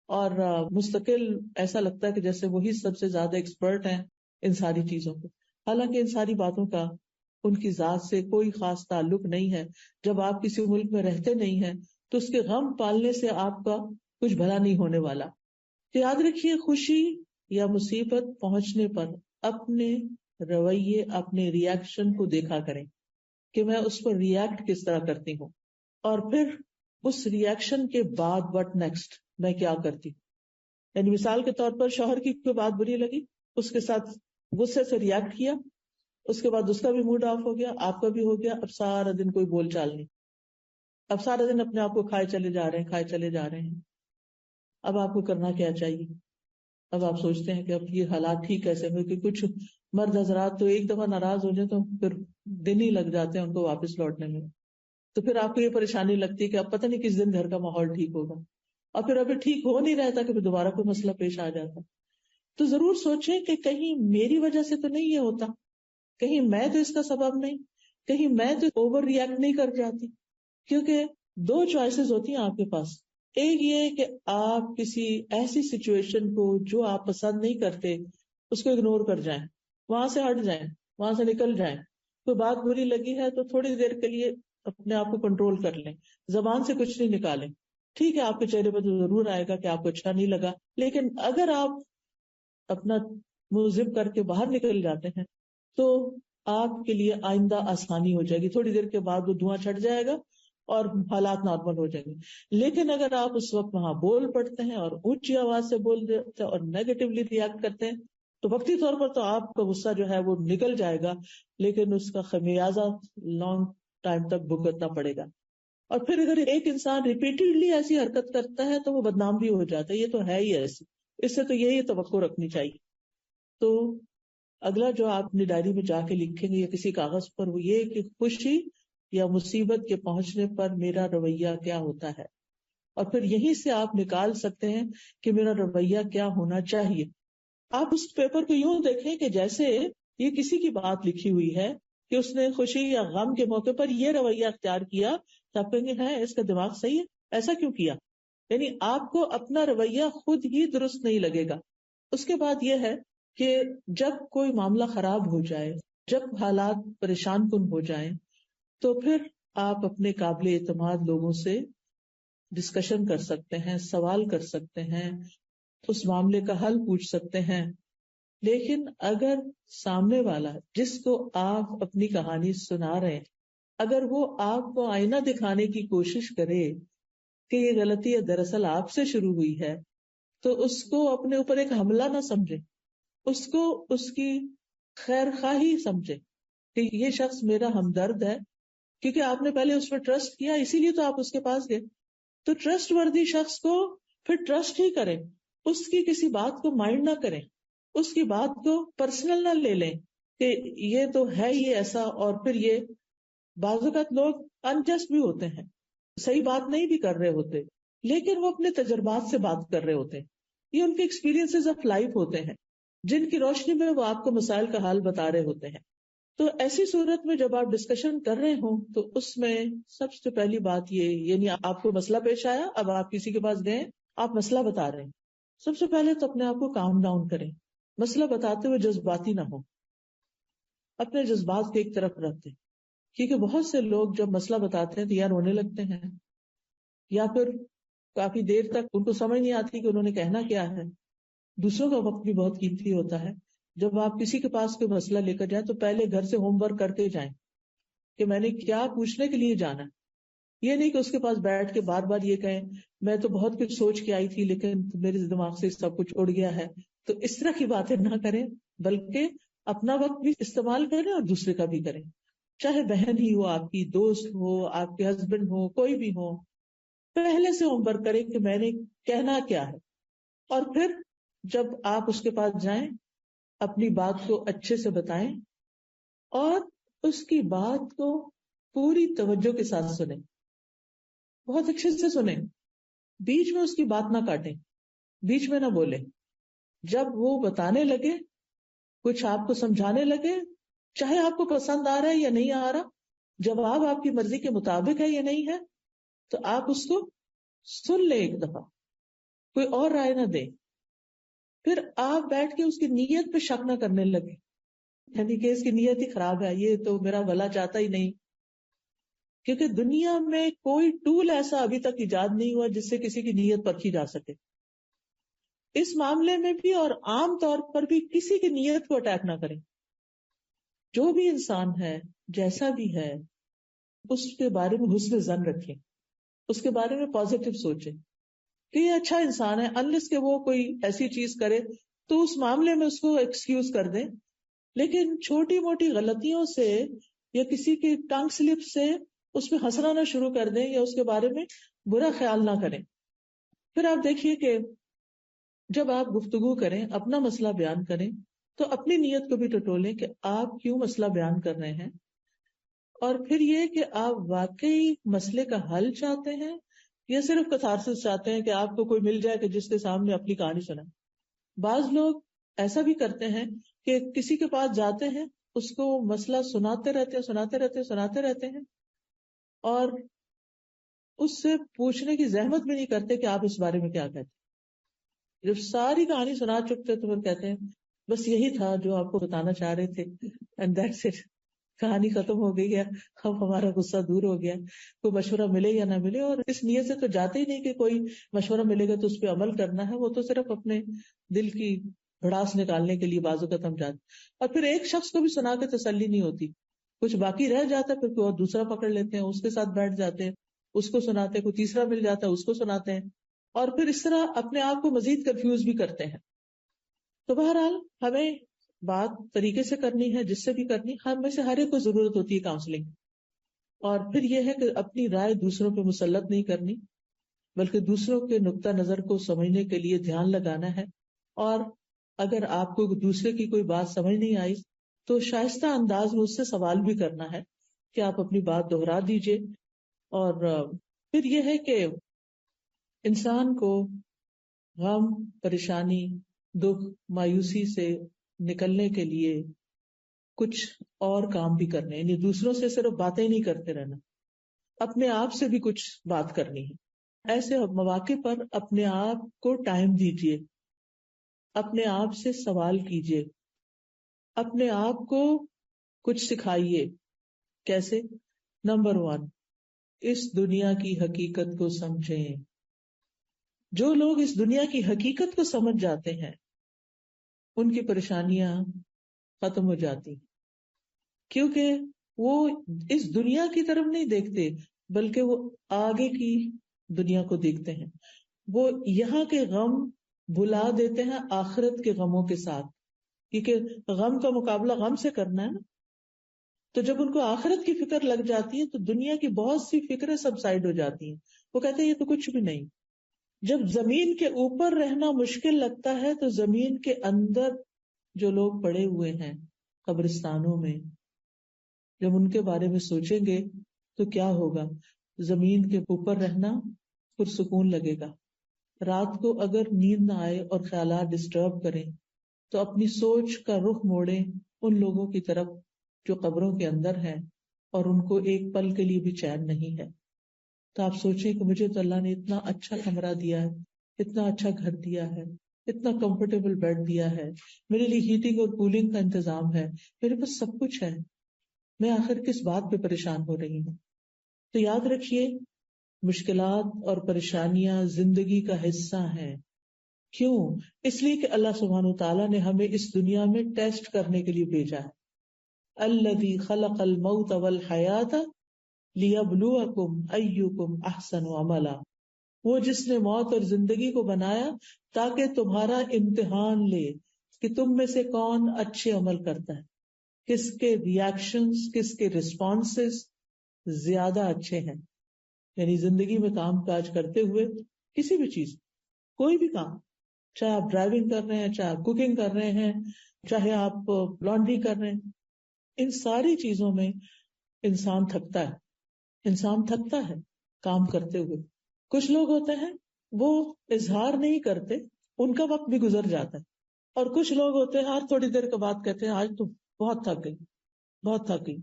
اور مستقل ایسا لگتا ہے کہ جیسے وہی سب سے زیادہ ایکسپرٹ ہیں ان ساری چیزوں پہ. حالانکہ ان ساری باتوں کا ان کی ذات سے کوئی خاص تعلق نہیں ہے. جب آپ کسی ملک میں رہتے نہیں ہیں تو اس کے غم پالنے سے آپ کا کچھ بھلا نہیں ہونے والا. تو یاد رکھیے، خوشی یا مصیبت پہنچنے پر اپنے رویے، اپنے ری ایکشن کو دیکھا کریں کہ میں اس پر ری ایکٹ کس طرح کرتی ہوں، اور پھر اس ری ایکشن کے بعد وٹ نیکسٹ میں کیا کرتی ہوں. یعنی مثال کے طور پر شوہر کی کوئی بات بری لگی، اس کے ساتھ غصے سے ری ایکٹ کیا، اس کے بعد اس کا بھی موڈ آف ہو گیا، آپ کا بھی ہو گیا. اب سارا دن کوئی بول چال نہیں، اب سارا دن اپنے آپ کو کھائے چلے جا رہے ہیں، کھائے چلے جا رہے ہیں. اب آپ کو کرنا کیا چاہیے؟ اب آپ سوچتے ہیں کہ اب یہ حالات ٹھیک کیسے ہوئے، کہ کچھ مرد حضرات تو ایک دفعہ ناراض ہو جائے تو پھر دن ہی لگ جاتے ہیں ان کو واپس لوٹنے میں. تو پھر آپ کو یہ پریشانی لگتی ہے کہ اب پتہ نہیں کس دن گھر کا ماحول ٹھیک ہوگا، اور پھر ابھی ٹھیک ہو نہیں رہتا کہ پھر دوبارہ کوئی مسئلہ پیش آ جاتا. تو ضرور سوچیں کہ کہیں میری وجہ سے تو نہیں یہ ہوتا، کہیں میں تو اس کا سبب نہیں، کہیں میں تو اوور ری ایکٹ نہیں کر جاتی. کیونکہ دو چوائسز ہوتی ہیں آپ کے پاس. ایک یہ کہ آپ کسی ایسی سچویشن کو جو آپ پسند نہیں کرتے اس کو اگنور کر جائیں، وہاں سے ہٹ جائیں، وہاں سے نکل جائیں. کوئی بات بری لگی ہے تو تھوڑی دیر کے لیے اپنے آپ کو کنٹرول کر لیں، زبان سے کچھ نہیں نکالیں. ٹھیک ہے آپ کے چہرے پر تو ضرور آئے گا کہ آپ کو اچھا نہیں لگا، لیکن اگر آپ اپنا منہ زپ کر کے باہر نکل جاتے ہیں تو آپ کے لیے آئندہ آسانی ہو جائے گی. تھوڑی دیر کے بعد وہ دھواں چھٹ جائے گا اور حالات نارمل ہو جائیں گے. لیکن اگر آپ اس وقت وہاں بول پڑتے ہیں اور اونچی آواز سے بول دیتے ہیں اور نیگیٹولی ریئیکٹ کرتے ہیں تو وقتی طور پر تو آپ کا غصہ جو ہے وہ نکل جائے گا، لیکن اس کا خمیازہ لانگ ٹائم تک بھگتنا پڑے گا. اور پھر اگر ایک انسان ریپیٹڈلی ایسی حرکت کرتا ہے تو وہ بدنام بھی ہو جاتا ہے. یہ تو ہے ہی ایسی، اس سے تو یہی توقع رکھنی چاہیے. تو اگلا جو آپ اپنی ڈائری میں جا کے لکھیں گے یا کسی کاغذ پر، وہ یہ کہ خوشی یا مصیبت کے پہنچنے پر میرا رویہ کیا ہوتا ہے، اور پھر یہیں سے آپ نکال سکتے ہیں کہ میرا رویہ کیا ہونا چاہیے. آپ اس پیپر کو یوں دیکھیں کہ جیسے یہ کسی کی بات لکھی ہوئی ہے کہ اس نے خوشی یا غم کے موقع پر یہ رویہ اختیار کیا، تو آپ کہیں گے ہے اس کا دماغ صحیح ہے، ایسا کیوں کیا؟ یعنی آپ کو اپنا رویہ خود ہی درست نہیں لگے گا. اس کے بعد یہ ہے کہ جب کوئی معاملہ خراب ہو جائے، جب حالات پریشان کن ہو جائیں، تو پھر آپ اپنے قابل اعتماد لوگوں سے ڈسکشن کر سکتے ہیں، سوال کر سکتے ہیں، اس معاملے کا حل پوچھ سکتے ہیں. لیکن اگر سامنے والا جس کو آپ اپنی کہانی سنا رہے ہیں، اگر وہ آپ کو آئینہ دکھانے کی کوشش کرے کہ یہ غلطی دراصل آپ سے شروع ہوئی ہے، تو اس کو اپنے اوپر ایک حملہ نہ سمجھے، اس کو اس کی خیر خواہی سمجھے کہ یہ شخص میرا ہمدرد ہے، کیونکہ آپ نے پہلے اس پر ٹرسٹ کیا، اسی لیے تو آپ اس کے پاس گئے. تو ٹرسٹ وردی شخص کو پھر ٹرسٹ ہی کریں، اس کی کسی بات کو مائنڈ نہ کریں، اس کی بات کو پرسنل نہ لے لیں کہ یہ تو ہے یہ ایسا. اور پھر یہ بعض اوقات لوگ انجسٹ بھی ہوتے ہیں، صحیح بات نہیں بھی کر رہے ہوتے، لیکن وہ اپنے تجربات سے بات کر رہے ہوتے ہیں، یہ ان کے ایکسپیرینسز آف لائف ہوتے ہیں جن کی روشنی میں وہ آپ کو مسائل کا حل بتا رہے ہوتے ہیں. تو ایسی صورت میں جب آپ ڈسکشن کر رہے ہوں تو اس میں سب سے پہلی بات یہ، یعنی آپ کو مسئلہ پیش آیا، اب آپ کسی کے پاس گئے، آپ مسئلہ بتا رہے ہیں، سب سے پہلے تو اپنے آپ کو کام ڈاؤن کریں. مسئلہ بتاتے ہوئے جذباتی نہ ہو، اپنے جذبات کو ایک طرف رکھ دیں، کیونکہ بہت سے لوگ جب مسئلہ بتاتے ہیں تو یا رونے لگتے ہیں، یا پھر کافی دیر تک ان کو سمجھ نہیں آتی کہ انہوں نے کہنا کیا ہے. دوسروں کا وقت بھی بہت قیمتی ہوتا ہے. جب آپ کسی کے پاس کوئی مسئلہ لے کر جائیں تو پہلے گھر سے ہوم ورک کر کے جائیں کہ میں نے کیا پوچھنے کے لیے جانا ہے. یہ نہیں کہ اس کے پاس بیٹھ کے بار بار یہ کہیں میں تو بہت کچھ سوچ کے آئی تھی لیکن میرے دماغ سے سب کچھ اڑ گیا ہے. تو اس طرح کی باتیں نہ کریں، بلکہ اپنا وقت بھی استعمال کریں اور دوسرے کا بھی کریں، چاہے بہن ہی ہو، آپ کی دوست ہو، آپ کے ہسبینڈ ہو، کوئی بھی ہو. پہلے سے ہوم ورک کریں کہ میں نے کہنا کیا ہے، اور پھر جب آپ اس کے پاس جائیں اپنی بات کو اچھے سے بتائیں اور اس کی بات کو پوری توجہ کے ساتھ سنیں، بہت اچھے سے سنیں، بیچ میں اس کی بات نہ کاٹیں، بیچ میں نہ بولیں. جب وہ بتانے لگے، کچھ آپ کو سمجھانے لگے، چاہے آپ کو پسند آ رہا ہے یا نہیں آ رہا، جواب آپ کی مرضی کے مطابق ہے یا نہیں ہے، تو آپ اس کو سن لیں ایک دفعہ، کوئی اور رائے نہ دیں. پھر آپ بیٹھ کے اس کی نیت پہ شک نہ کرنے لگے، یعنی کہ اس کی نیت ہی خراب ہے، یہ تو میرا بھلا چاہتا ہی نہیں. کیونکہ دنیا میں کوئی ٹول ایسا ابھی تک ایجاد نہیں ہوا جس سے کسی کی نیت پرکھی جا سکے. اس معاملے میں بھی اور عام طور پر بھی کسی کی نیت کو اٹیک نہ کریں. جو بھی انسان ہے، جیسا بھی ہے، اس کے بارے میں حسن ظن رکھیں، اس کے بارے میں پازیٹو سوچیں کہ یہ اچھا انسان ہے. انلیس کہ وہ کوئی ایسی چیز کرے تو اس معاملے میں اس کو ایکسکیوز کر دیں، لیکن چھوٹی موٹی غلطیوں سے یا کسی کی ٹنگ سلپ سے اس میں ہنسنا نہ شروع کر دیں یا اس کے بارے میں برا خیال نہ کریں. پھر آپ دیکھیے کہ جب آپ گفتگو کریں، اپنا مسئلہ بیان کریں، تو اپنی نیت کو بھی ٹٹولیں کہ آپ کیوں مسئلہ بیان کر رہے ہیں، اور پھر یہ کہ آپ واقعی مسئلے کا حل چاہتے ہیں یا صرف کتھارسس چاہتے ہیں کہ آپ کو کوئی مل جائے کہ جس کے سامنے اپنی کہانی سنائے. بعض لوگ ایسا بھی کرتے ہیں کہ کسی کے پاس جاتے ہیں، اس کو مسئلہ سناتے رہتے ہیں اور اس سے پوچھنے کی زحمت بھی نہیں کرتے کہ آپ اس بارے میں کیا کہتے ہیں. جب ساری کہانی سنا چکتے تو پھر کہتے ہیں بس یہی تھا جو آپ کو بتانا چاہ رہے تھے، اینڈ دیٹس اٹ، کہانی ختم ہو گئی ہے، اب ہمارا غصہ دور ہو گیا. کوئی مشورہ ملے یا نہ ملے، اور اس نیت سے تو جاتے ہی نہیں کہ کوئی مشورہ ملے گا تو اس پہ عمل کرنا ہے، وہ تو صرف اپنے دل کی بھڑاس نکالنے کے لیے بعض اوقات ہم جاتے. اور پھر ایک شخص کو بھی سنا کے تسلی نہیں ہوتی، کچھ باقی رہ جاتا ہے، پھر کوئی اور دوسرا پکڑ لیتے ہیں، اس کے ساتھ بیٹھ جاتے ہیں، اس کو سناتے ہیں، کوئی تیسرا مل جاتا ہے اس کو سناتے ہیں، اور پھر اس طرح اپنے آپ کو مزید کنفیوز بھی کرتے ہیں. تو بہرحال ہمیں بات طریقے سے کرنی ہے، جس سے بھی کرنی، ہم میں سے ہر ایک کو ضرورت ہوتی ہے کاؤنسلنگ. اور پھر یہ ہے کہ اپنی رائے دوسروں پہ مسلط نہیں کرنی، بلکہ دوسروں کے نقطہ نظر کو سمجھنے کے لیے دھیان لگانا ہے. اور اگر آپ کو دوسرے کی کوئی بات سمجھ نہیں آئی تو شائستہ انداز میں اس سے سوال بھی کرنا ہے کہ آپ اپنی بات دہرا دیجئے. اور پھر یہ ہے کہ انسان کو غم، پریشانی، دکھ، مایوسی سے نکلنے کے لیے کچھ اور کام بھی کرنے، یعنی دوسروں سے صرف باتیں نہیں کرتے رہنا، اپنے آپ سے بھی کچھ بات کرنی ہے. ایسے مواقع پر اپنے آپ کو ٹائم دیجیے، اپنے آپ سے سوال کیجیے، اپنے آپ کو کچھ سکھائیے. کیسے؟ نمبر 1، اس دنیا کی حقیقت کو سمجھیں. جو لوگ اس دنیا کی حقیقت کو سمجھ جاتے ہیں ان کی پریشانیاں ختم ہو جاتی ہیں، کیونکہ وہ اس دنیا کی طرف نہیں دیکھتے بلکہ وہ آگے کی دنیا کو دیکھتے ہیں. وہ یہاں کے غم بھلا دیتے ہیں آخرت کے غموں کے ساتھ، کیونکہ غم کا مقابلہ غم سے کرنا ہے نا. تو جب ان کو آخرت کی فکر لگ جاتی ہے تو دنیا کی بہت سی فکریں سب سائڈ ہو جاتی ہیں. وہ کہتے ہیں یہ تو کچھ بھی نہیں. جب زمین کے اوپر رہنا مشکل لگتا ہے تو زمین کے اندر جو لوگ پڑے ہوئے ہیں قبرستانوں میں، جب ان کے بارے میں سوچیں گے تو کیا ہوگا. زمین کے اوپر رہنا پرسکون لگے گا. رات کو اگر نیند نہ آئے اور خیالات ڈسٹرب کریں تو اپنی سوچ کا رخ موڑیں ان لوگوں کی طرف جو قبروں کے اندر ہیں اور ان کو ایک پل کے لیے بھی چین نہیں ہے. تو آپ سوچیں کہ مجھے تو اللہ نے اتنا اچھا کمرہ دیا ہے، اتنا اچھا گھر دیا ہے، اتنا کمفرٹیبل بیڈ دیا ہے، میرے لیے ہیٹنگ اور کولنگ کا انتظام ہے، میرے پاس سب کچھ ہے، میں آخر کس بات پہ پریشان ہو رہی ہوں. تو یاد رکھیے مشکلات اور پریشانیاں زندگی کا حصہ ہیں. کیوں؟ اس لیے کہ اللہ سبحانہ وتعالیٰ نے ہمیں اس دنیا میں ٹیسٹ کرنے کے لیے بھیجا ہے. الذی خلق الموت والحیات لیبلوکم ایکم احسن عملا. وہ جس نے موت اور زندگی کو بنایا تاکہ تمہارا امتحان لے کہ تم میں سے کون اچھے عمل کرتا ہے، کس کے ریاکشنز، کس کے رسپانسز زیادہ اچھے ہیں. یعنی زندگی میں کام کاج کرتے ہوئے کسی بھی چیز، کوئی بھی کام، چاہے آپ ڈرائیونگ کر رہے ہیں، چاہے آپ کوکنگ کر رہے ہیں، چاہے آپ لانڈری کر رہے ہیں، ان ساری چیزوں میں انسان تھکتا ہے. انسان تھکتا ہے کام کرتے ہوئے. کچھ لوگ ہوتے ہیں وہ اظہار نہیں کرتے، ان کا وقت بھی گزر جاتا ہے. اور کچھ لوگ ہوتے ہیں ہر تھوڑی دیر کے بعد کہتے ہیں آج تو بہت تھک گئی، بہت تھک گئی.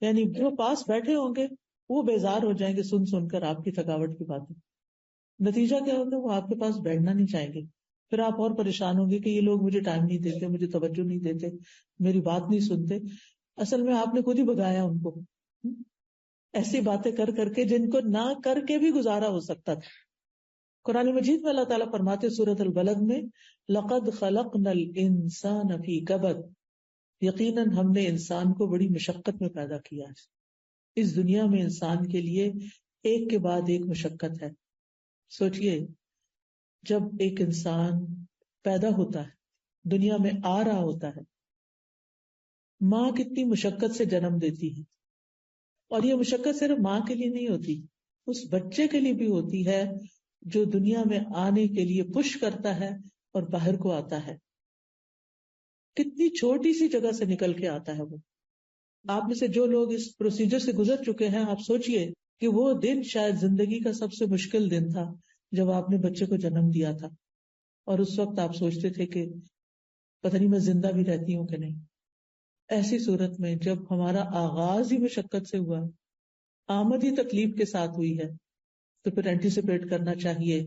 یعنی جو پاس بیٹھے ہوں گے وہ بیزار ہو جائیں گے سن سن کر آپ کی تھکاوٹ کی باتیں. نتیجہ کیا ہوگا؟ وہ آپ کے پاس بیٹھنا نہیں چاہیں گے. پھر آپ اور پریشان ہوں گے کہ یہ لوگ مجھے ٹائم نہیں دیتے، مجھے توجہ نہیں دیتے، میری بات نہیں سنتے. اصل میں آپ نے خود ہی بگایا ان کو ایسی باتیں کر کر کے جن کو نہ کر کے بھی گزارا ہو سکتا تھا. قرآن مجید میں اللہ تعالیٰ فرماتے سورۃ البلد میں لقد خلقنا الانسان فی کبد، یقیناً ہم نے انسان کو بڑی مشقت میں پیدا کیا ہے. اس دنیا میں انسان کے لیے ایک کے بعد ایک مشقت ہے. سوچئے جب ایک انسان پیدا ہوتا ہے، دنیا میں آ رہا ہوتا ہے، ماں کتنی مشقت سے جنم دیتی ہے. اور یہ مشقت صرف ماں کے لیے نہیں ہوتی، اس بچے کے لیے بھی ہوتی ہے جو دنیا میں آنے کے لیے پش کرتا ہے اور باہر کو آتا ہے. کتنی چھوٹی سی جگہ سے نکل کے آتا ہے وہ. آپ میں سے جو لوگ اس پروسیجر سے گزر چکے ہیں، آپ سوچئے کہ وہ دن شاید زندگی کا سب سے مشکل دن تھا جب آپ نے بچے کو جنم دیا تھا. اور اس وقت آپ سوچتے تھے کہ پتہ نہیں میں زندہ بھی رہتی ہوں کہ نہیں. ایسی صورت میں جب ہمارا آغاز ہی مشقت سے ہوا، آمد ہی تکلیف کے ساتھ ہوئی ہے، تو پھر اینٹیسپیٹ کرنا چاہیے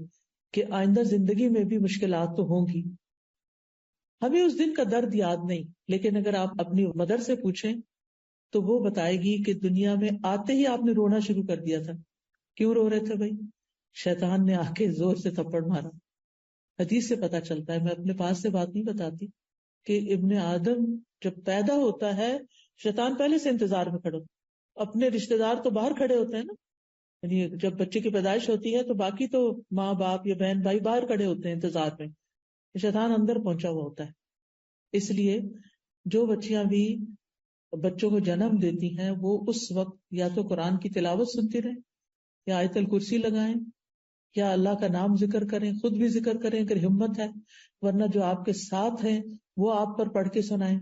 کہ آئندہ زندگی میں بھی مشکلات تو ہوں گی. ہمیں اس دن کا درد یاد نہیں، لیکن اگر آپ اپنی مدر سے پوچھیں تو وہ بتائے گی کہ دنیا میں آتے ہی آپ نے رونا شروع کر دیا تھا. کیوں رو رہے تھے بھائی؟ شیطان نے آ کے زور سے تھپڑ مارا. حدیث سے پتا چلتا ہے، میں اپنے پاس سے بات نہیں بتاتی، کہ ابن آدم جب پیدا ہوتا ہے شیطان پہلے سے انتظار میں کھڑا. اپنے رشتہ دار تو باہر کھڑے ہوتے ہیں نا، یعنی جب بچے کی پیدائش ہوتی ہے تو باقی تو ماں باپ یا بہن بھائی باہر کھڑے ہوتے ہیں انتظار میں، شیطان اندر پہنچا ہوا ہوتا ہے. اس لیے جو بچیاں بھی بچوں کو جنم دیتی ہیں وہ اس وقت یا تو قرآن کی تلاوت سنتی رہیں یا آیت الکرسی لگائیں یا اللہ کا نام ذکر کریں، خود بھی ذکر کریں اگر ہمت ہے، ورنہ جو آپ کے ساتھ ہیں وہ آپ پر پڑھ کے سنائیں.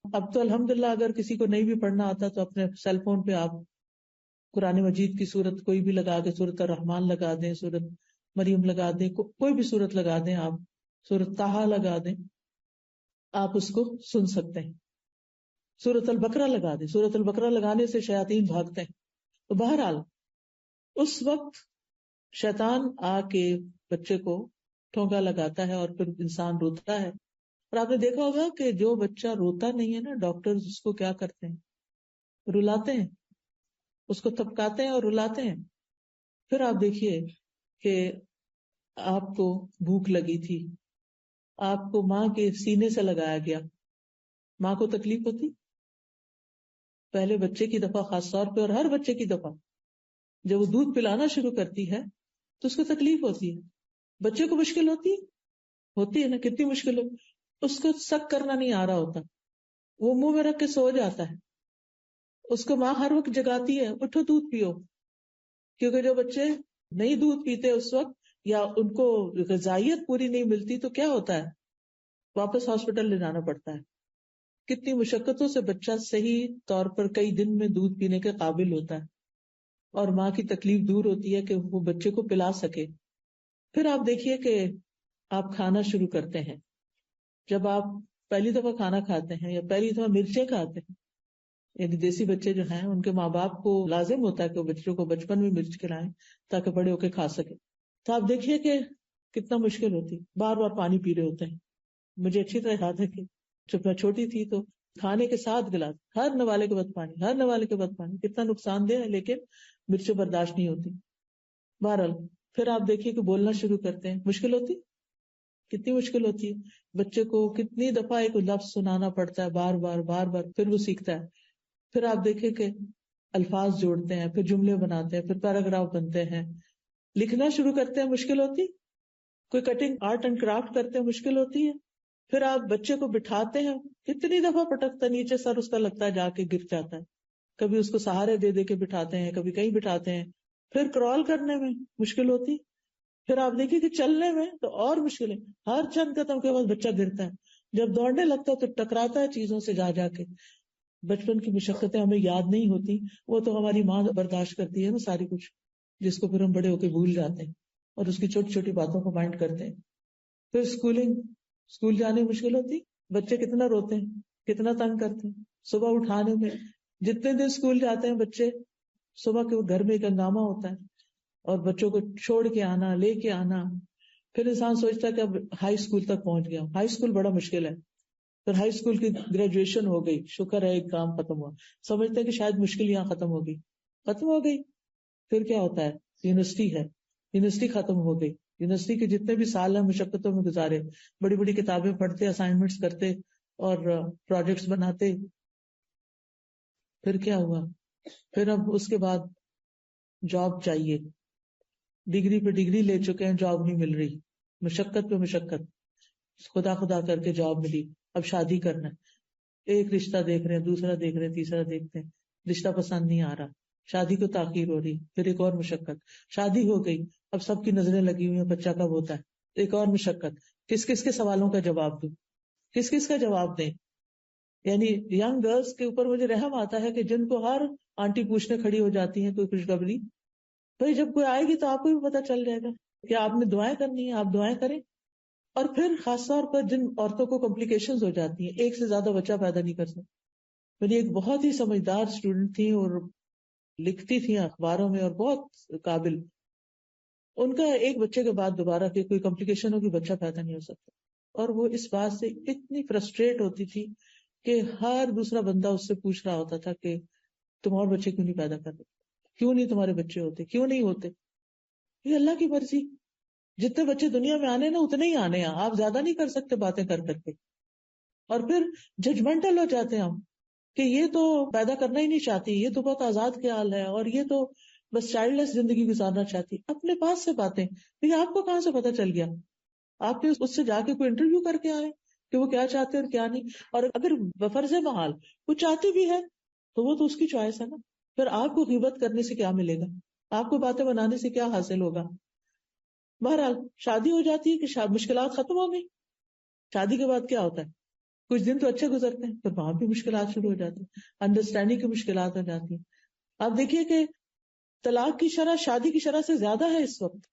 اب تو الحمدللہ اگر کسی کو نہیں بھی پڑھنا آتا تو اپنے سیل فون پہ آپ قرآن مجید کی سورت کوئی بھی لگا کے، سورت الرحمن لگا دیں، سورت مریم لگا دیں، کوئی بھی سورت لگا دیں، آپ سورت طٰہٰ لگا دیں، آپ اس کو سن سکتے ہیں. سورت البقرہ لگا دیں، سورت البقرہ لگانے سے شیاطین بھاگتے ہیں. تو بہرحال اس وقت شیطان آ کے بچے کو ٹھونکا لگاتا ہے اور پھر انسان روتا ہے. اور آپ نے دیکھا ہوگا کہ جو بچہ روتا نہیں ہے نا، ڈاکٹر اس کو کیا کرتے ہیں؟ رلاتے ہیں، اس کو تھپکاتے ہیں اور رلاتے ہیں. پھر آپ دیکھیے کہ آپ کو بھوک لگی تھی، آپ کو ماں کے سینے سے لگایا گیا، ماں کو تکلیف ہوتی؟ پہلے بچے کی دفعہ خاص طور پہ، اور ہر بچے کی دفعہ جب وہ دودھ پلانا شروع کرتی ہے تو اس کو تکلیف ہوتی ہے. بچے کو مشکل ہوتی ہے نا، کتنی مشکل ہو. اس کو سک کرنا نہیں آ رہا ہوتا، وہ منہ میں رکھ کے سو جاتا ہے، اس کو ماں ہر وقت جگاتی ہے، اٹھو دودھ پیو. کیونکہ جو بچے نہیں دودھ پیتے اس وقت، یا ان کو غذائیت پوری نہیں ملتی، تو کیا ہوتا ہے؟ واپس ہاسپٹل لے جانا پڑتا ہے. کتنی مشقتوں سے بچہ صحیح طور پر کئی دن میں دودھ پینے کے قابل ہوتا ہے، اور ماں کی تکلیف دور ہوتی ہے کہ وہ بچے کو پلا سکے. پھر آپ دیکھیے کہ آپ کھانا شروع کرتے ہیں. جب آپ پہلی دفعہ کھانا کھاتے ہیں یا پہلی دفعہ مرچیں کھاتے ہیں، یعنی دیسی بچے جو ہیں ان کے ماں باپ کو لازم ہوتا ہے کہ وہ بچوں کو بچپن میں مرچ کھلائیں تاکہ بڑے ہو کے کھا سکے. تو آپ دیکھیے کہ کتنا مشکل ہوتی، بار بار پانی پی رہے ہوتے ہیں. مجھے اچھی طرح یاد ہے کہ جب میں چھوٹی تھی تو کھانے کے ساتھ گلاس، ہر نوالے کے بعد پانی، ہر نوالے کے بعد پانی. کتنا نقصان دہ ہے، لیکن مرچیں برداشت نہیں ہوتی. بہرحال پھر آپ دیکھیے کہ بولنا شروع کرتے ہیں، مشکل ہوتی، کتنی مشکل ہوتی ہے. بچے کو کتنی دفعہ ایک لفظ سنانا پڑتا ہے، بار بار بار بار، پھر وہ سیکھتا ہے. پھر آپ دیکھیں کہ الفاظ جوڑتے ہیں، پھر جملے بناتے ہیں، پھر پیراگراف بنتے ہیں. لکھنا شروع کرتے ہیں، مشکل ہوتی. کوئی کٹنگ آرٹ اینڈ کرافٹ کرتے ہیں، مشکل ہوتی ہے. پھر آپ بچے کو بٹھاتے ہیں، کتنی دفعہ پٹکتا، نیچے سر اس کا لگتا ہے جا کے گر جاتا ہے. کبھی اس کو سہارے دے دے کے بٹھاتے ہیں، کبھی کہیں بٹھاتے ہیں. پھر کرال کرنے میں مشکل ہوتی. پھر آپ دیکھیے کہ چلنے میں تو اور مشکل ہے، ہر چند قدم کے بعد بچہ گرتا ہے. جب دوڑنے لگتا ہے تو ٹکراتا ہے چیزوں سے جا کے. بچپن کی مشقتیں ہمیں یاد نہیں ہوتی، وہ تو ہماری ماں برداشت کرتی ہے نا ساری کچھ، جس کو پھر ہم بڑے ہو کے بھول جاتے ہیں اور اس کی چھوٹی چھوٹی باتوں کو مائنڈ کرتے ہیں. پھر اسکول جانے میں مشکل ہوتی. بچے کتنا روتے ہیں، کتنا تنگ کرتے ہیں. صبح اٹھانے میں، جتنے دن اسکول جاتے ہیں بچے، صبح کے گھر میں ایک ہنگامہ ہوتا ہے، اور بچوں کو چھوڑ کے آنا، لے کے آنا. پھر انسان سوچتا ہے کہ اب ہائی اسکول تک پہنچ گیا. ہائی اسکول بڑا مشکل ہے. پھر ہائی اسکول کی گریجویشن ہو گئی، شکر ہے ایک کام ختم ہوا. سمجھتے ہیں کہ شاید مشکل یہاں ختم ہو گئی. پھر کیا ہوتا ہے؟ یونیورسٹی ہے، یونیورسٹی ختم ہو گئی. یونیورسٹی کے جتنے بھی سال ہیں مشقتوں میں گزارے، بڑی بڑی کتابیں پڑھتے، اسائنمنٹس کرتے اور پروجیکٹس بناتے. پھر کیا ہوا؟ پھر اب اس کے بعد جاب چاہیے. ڈگری پہ ڈگری لے چکے ہیں، جاب نہیں مل رہی. مشقت پہ مشقت، خدا کر کے جاب ملی. اب شادی کرنا ہے، ایک رشتہ دیکھ رہے ہیں، دوسرا دیکھ رہے ہیں، تیسرا دیکھتے ہیں، رشتہ پسند نہیں آ رہا، شادی کو تاخیر ہو رہی. پھر ایک اور مشقت، شادی ہو گئی، اب سب کی نظریں لگی ہوئی ہیں بچہ کب ہوتا ہے. ایک اور مشقت، کس کس کے سوالوں کا جواب دوں، کس کس کا جواب دیں. یعنی ینگ گرلس کے اوپر مجھے رحم آتا ہے کہ جن کو ہر آنٹی پوچھنے کھڑی ہو جاتی ہیں کوئی خوشخبری. بھائی جب کوئی آئے گی تو آپ کو بھی پتا چل جائے گا کہ آپ نے دعائیں کرنی ہیں، آپ دعائیں کریں. اور پھر خاص طور پر جن عورتوں کو کمپلیکیشنز ہو جاتی ہیں، ایک سے زیادہ بچہ پیدا نہیں کر سکتی. میری ایک بہت ہی سمجھدار اسٹوڈنٹ تھی اور لکھتی تھی اخباروں میں اور بہت قابل. ان کا ایک بچے کے بعد دوبارہ کہ کوئی کمپلیکیشن ہوگی، بچہ پیدا نہیں ہو سکتا. اور وہ اس بات سے اتنی فرسٹریٹ ہوتی تھی کہ ہر دوسرا بندہ اس سے پوچھ رہا ہوتا تھا کہ تم اور بچے کیوں نہیں پیدا کر رہے، کیوں نہیں تمہارے بچے ہوتے، کیوں نہیں ہوتے. یہ اللہ کی مرضی. جتنے بچے دنیا میں آنے نا اتنے ہی آنے ہیں، آپ زیادہ نہیں کر سکتے باتیں کر کر کے. اور پھر ججمنٹل ہو جاتے ہیں ہم کہ یہ تو پیدا کرنا ہی نہیں چاہتی، یہ تو بہت آزاد خیال ہے، اور یہ تو بس چائلڈ لیس زندگی گزارنا چاہتی. اپنے پاس سے باتیں، لیکن آپ کو کہاں سے پتا چل گیا؟ آپ نے اس سے جا کے کوئی انٹرویو کر کے آئے کہ وہ کیا چاہتے ہیں اور کیا نہیں. اور اگر بفرض محال وہ چاہتی بھی ہے تو وہ تو اس کی چوائس ہے نا. پھر آپ کو غیبت کرنے سے کیا ملے گا؟ آپ کو باتیں بنانے سے کیا حاصل ہوگا؟ بہرحال شادی ہو جاتی ہے کہ مشکلات ختم ہو گئی. شادی کے بعد کیا ہوتا ہے؟ کچھ دن تو اچھے گزرتے ہیں، پھر وہاں بھی مشکلات شروع ہو جاتی ہیں، انڈرسٹینڈنگ کی مشکلات ہو جاتی ہیں. آپ دیکھیے کہ طلاق کی شرح شادی کی شرح سے زیادہ ہے اس وقت.